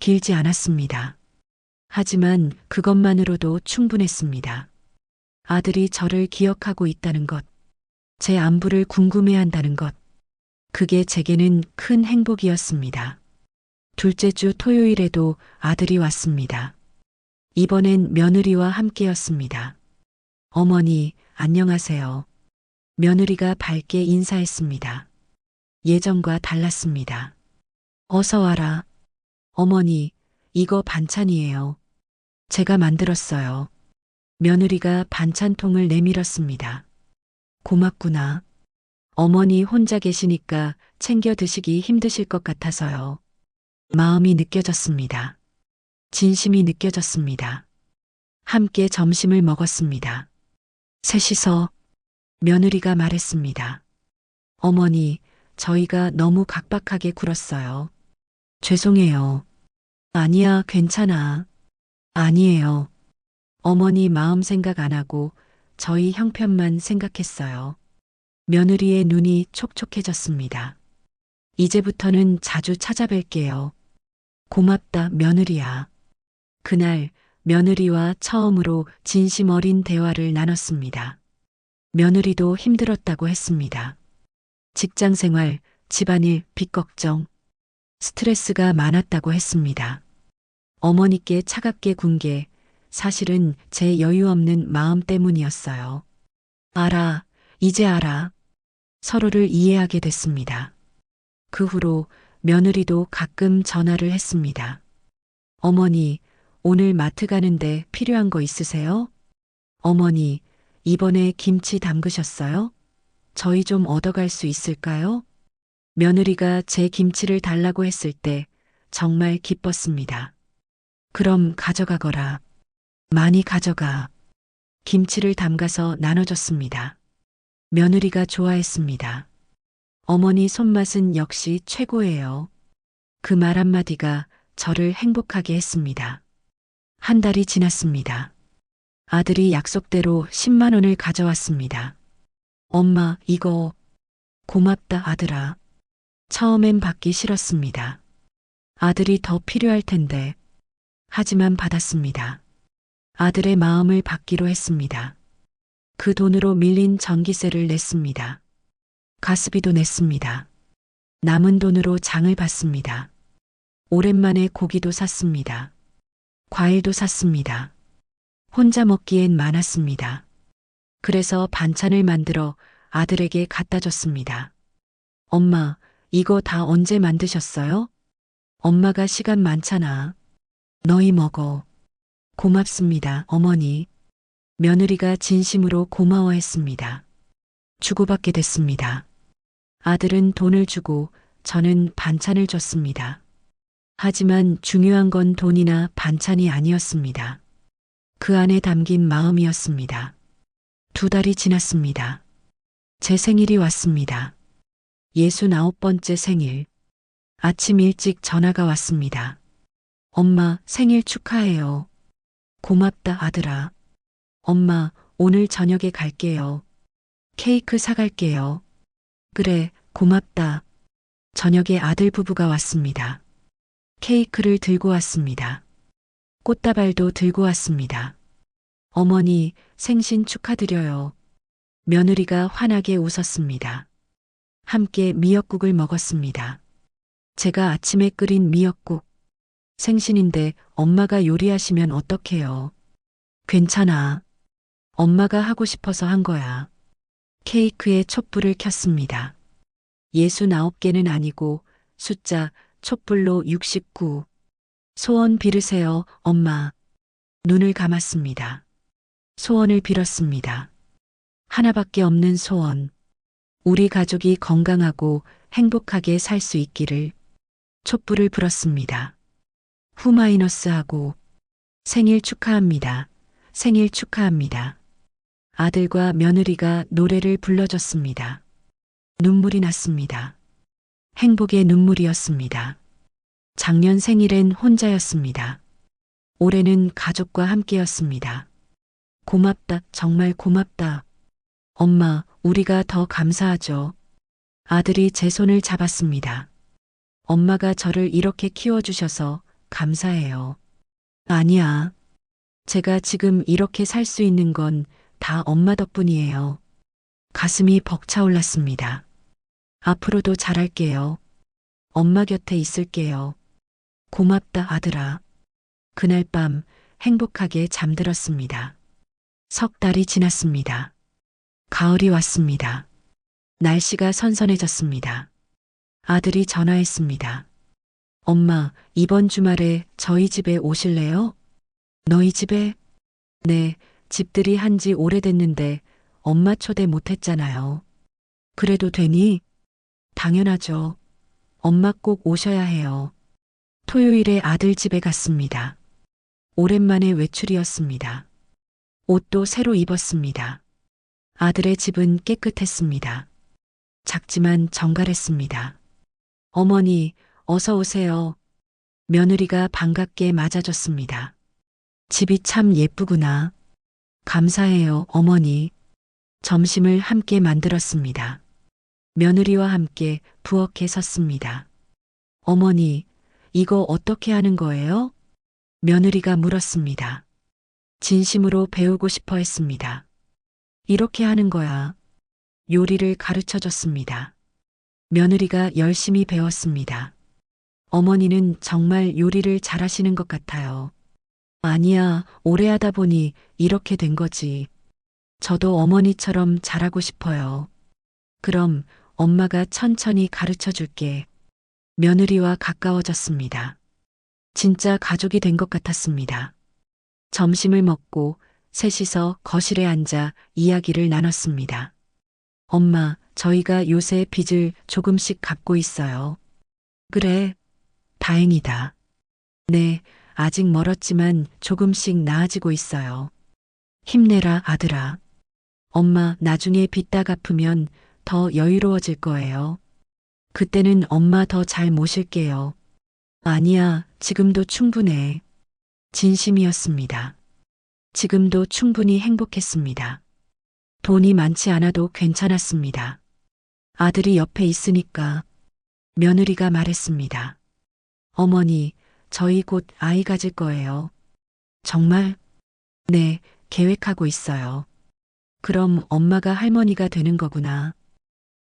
길지 않았습니다. 하지만 그것만으로도 충분했습니다. 아들이 저를 기억하고 있다는 것, 제 안부를 궁금해한다는 것, 그게 제게는 큰 행복이었습니다. 둘째 주 토요일에도 아들이 왔습니다. 이번엔 며느리와 함께였습니다. 어머니, 안녕하세요. 며느리가 밝게 인사했습니다. 예전과 달랐습니다. 어서 와라. 어머니, 이거 반찬이에요. 제가 만들었어요. 며느리가 반찬통을 내밀었습니다. 고맙구나. 어머니 혼자 계시니까 챙겨 드시기 힘드실 것 같아서요. 마음이 느껴졌습니다. 진심이 느껴졌습니다. 함께 점심을 먹었습니다. 셋이서 며느리가 말했습니다. 어머니, 저희가 너무 각박하게 굴었어요. 죄송해요. 아니야, 괜찮아. 아니에요. 어머니 마음 생각 안 하고 저희 형편만 생각했어요. 며느리의 눈이 촉촉해졌습니다. 이제부터는 자주 찾아뵐게요. 고맙다, 며느리야. 그날 며느리와 처음으로 진심 어린 대화를 나눴습니다. 며느리도 힘들었다고 했습니다. 직장 생활, 집안일, 빚 걱정, 스트레스가 많았다고 했습니다. 어머니께 차갑게 군 게 사실은 제 여유 없는 마음 때문이었어요. 알아, 이제 알아. 서로를 이해하게 됐습니다. 그 후로 며느리도 가끔 전화를 했습니다. 어머니, 오늘 마트 가는데 필요한 거 있으세요? 어머니, 이번에 김치 담그셨어요? 저희 좀 얻어갈 수 있을까요? 며느리가 제 김치를 달라고 했을 때 정말 기뻤습니다. 그럼 가져가거라. 많이 가져가. 김치를 담가서 나눠줬습니다. 며느리가 좋아했습니다. 어머니 손맛은 역시 최고예요. 그 말 한마디가 저를 행복하게 했습니다. 한 달이 지났습니다. 아들이 약속대로 10만 원을 가져왔습니다. 엄마, 이거 고맙다, 아들아. 처음엔 받기 싫었습니다. 아들이 더 필요할 텐데. 하지만 받았습니다. 아들의 마음을 받기로 했습니다. 그 돈으로 밀린 전기세를 냈습니다. 가스비도 냈습니다. 남은 돈으로 장을 봤습니다. 오랜만에 고기도 샀습니다. 과일도 샀습니다. 혼자 먹기엔 많았습니다. 그래서 반찬을 만들어 아들에게 갖다 줬습니다. 엄마, 이거 다 언제 만드셨어요? 엄마가 시간 많잖아. 너희 먹어. 고맙습니다, 어머니. 며느리가 진심으로 고마워했습니다. 주고받게 됐습니다. 아들은 돈을 주고 저는 반찬을 줬습니다. 하지만 중요한 건 돈이나 반찬이 아니었습니다. 그 안에 담긴 마음이었습니다. 2달이 지났습니다. 제 생일이 왔습니다. 69번째 생일. 아침 일찍 전화가 왔습니다. 엄마, 생일 축하해요. 고맙다, 아들아. 엄마, 오늘 저녁에 갈게요. 케이크 사갈게요. 그래, 고맙다. 저녁에 아들 부부가 왔습니다. 케이크를 들고 왔습니다. 꽃다발도 들고 왔습니다. 어머니, 생신 축하드려요. 며느리가 환하게 웃었습니다. 함께 미역국을 먹었습니다. 제가 아침에 끓인 미역국. 생신인데 엄마가 요리하시면 어떡해요? 괜찮아. 엄마가 하고 싶어서 한 거야. 케이크에 촛불을 켰습니다. 69개는 아니고 숫자 촛불로 69. 소원 빌으세요, 엄마. 눈을 감았습니다. 소원을 빌었습니다. 하나밖에 없는 소원. 우리 가족이 건강하고 행복하게 살 수 있기를. 촛불을 불었습니다. 후마이너스하고 생일 축하합니다. 생일 축하합니다. 아들과 며느리가 노래를 불러줬습니다. 눈물이 났습니다. 행복의 눈물이었습니다. 작년 생일엔 혼자였습니다. 올해는 가족과 함께였습니다. 고맙다, 정말 고맙다. 엄마, 우리가 더 감사하죠. 아들이 제 손을 잡았습니다. 엄마가 저를 이렇게 키워주셔서 감사해요. 아니야. 제가 지금 이렇게 살 수 있는 건 다 엄마 덕분이에요. 가슴이 벅차올랐습니다. 앞으로도 잘할게요. 엄마 곁에 있을게요. 고맙다, 아들아. 그날 밤 행복하게 잠들었습니다. 3달이 지났습니다. 가을이 왔습니다. 날씨가 선선해졌습니다. 아들이 전화했습니다. 엄마, 이번 주말에 저희 집에 오실래요? 너희 집에? 네, 집들이 한지 오래됐는데 엄마 초대 못했잖아요. 그래도 되니? 당연하죠. 엄마 꼭 오셔야 해요. 토요일에 아들 집에 갔습니다. 오랜만에 외출이었습니다. 옷도 새로 입었습니다. 아들의 집은 깨끗했습니다. 작지만 정갈했습니다. 어머니, 어서 오세요. 며느리가 반갑게 맞아줬습니다. 집이 참 예쁘구나. 감사해요, 어머니. 점심을 함께 만들었습니다. 며느리와 함께 부엌에 섰습니다. 어머니, 이거 어떻게 하는 거예요? 며느리가 물었습니다. 진심으로 배우고 싶어 했습니다. 이렇게 하는 거야. 요리를 가르쳐 줬습니다. 며느리가 열심히 배웠습니다. 어머니는 정말 요리를 잘하시는 것 같아요. 아니야, 오래 하다 보니 이렇게 된 거지. 저도 어머니처럼 잘하고 싶어요. 그럼 엄마가 천천히 가르쳐 줄게. 며느리와 가까워졌습니다. 진짜 가족이 된 것 같았습니다. 점심을 먹고 셋이서 거실에 앉아 이야기를 나눴습니다. 엄마, 저희가 요새 빚을 조금씩 갚고 있어요. 그래, 다행이다. 네, 아직 멀었지만 조금씩 나아지고 있어요. 힘내라, 아들아. 엄마, 나중에 빚 다 갚으면 더 여유로워질 거예요. 그때는 엄마 더 잘 모실게요. 아니야, 지금도 충분해. 진심이었습니다. 지금도 충분히 행복했습니다. 돈이 많지 않아도 괜찮았습니다. 아들이 옆에 있으니까. 며느리가 말했습니다. 어머니, 저희 곧 아이 가질 거예요. 정말? 네, 계획하고 있어요. 그럼 엄마가 할머니가 되는 거구나.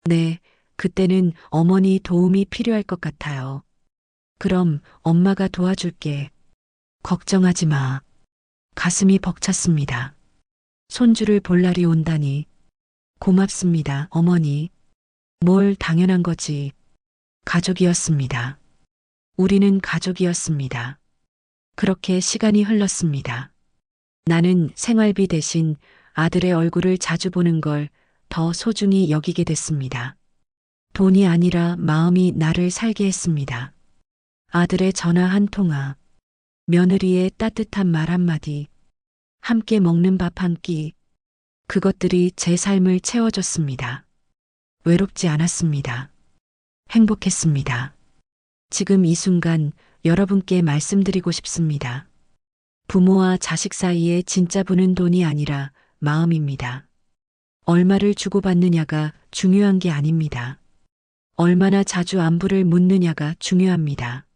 네, 그때는 어머니 도움이 필요할 것 같아요. 그럼 엄마가 도와줄게. 걱정하지 마. 가슴이 벅찼습니다. 손주를 볼 날이 온다니. 고맙습니다, 어머니. 뭘 당연한 거지. 가족이었습니다. 우리는 가족이었습니다. 그렇게 시간이 흘렀습니다. 나는 생활비 대신 아들의 얼굴을 자주 보는 걸 더 소중히 여기게 됐습니다. 돈이 아니라 마음이 나를 살게 했습니다. 아들의 전화 한 통화, 며느리의 따뜻한 말 한마디, 함께 먹는 밥 한 끼, 그것들이 제 삶을 채워줬습니다. 외롭지 않았습니다. 행복했습니다. 지금 이 순간 여러분께 말씀드리고 싶습니다. 부모와 자식 사이의 진짜 부는 돈이 아니라 마음입니다. 얼마를 주고받느냐가 중요한 게 아닙니다. 얼마나 자주 안부를 묻느냐가 중요합니다.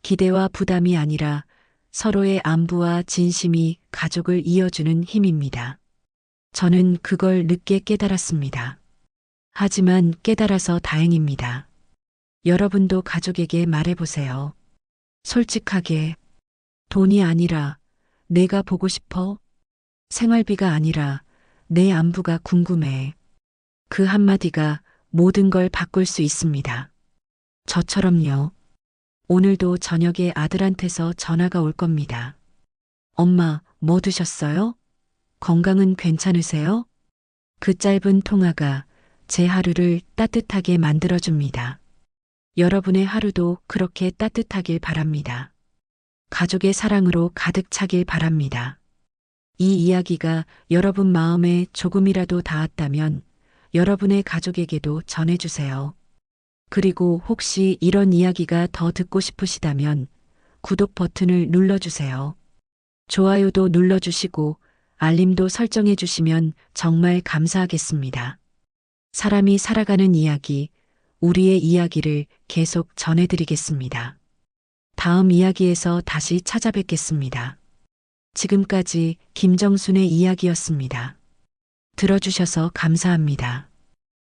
기대와 부담이 아니라 서로의 안부와 진심이 가족을 이어주는 힘입니다. 저는 그걸 늦게 깨달았습니다. 하지만 깨달아서 다행입니다. 여러분도 가족에게 말해보세요. 솔직하게, 돈이 아니라 내가 보고 싶어? 생활비가 아니라 내 안부가 궁금해. 그 한마디가 모든 걸 바꿀 수 있습니다. 저처럼요. 오늘도 저녁에 아들한테서 전화가 올 겁니다. 엄마, 뭐 드셨어요? 건강은 괜찮으세요? 그 짧은 통화가 제 하루를 따뜻하게 만들어줍니다. 여러분의 하루도 그렇게 따뜻하길 바랍니다. 가족의 사랑으로 가득 차길 바랍니다. 이 이야기가 여러분 마음에 조금이라도 닿았다면 여러분의 가족에게도 전해주세요. 그리고 혹시 이런 이야기가 더 듣고 싶으시다면 구독 버튼을 눌러주세요. 좋아요도 눌러주시고 알림도 설정해 주시면 정말 감사하겠습니다. 사람이 살아가는 이야기, 우리의 이야기를 계속 전해드리겠습니다. 다음 이야기에서 다시 찾아뵙겠습니다. 지금까지 김정순의 이야기였습니다. 들어주셔서 감사합니다.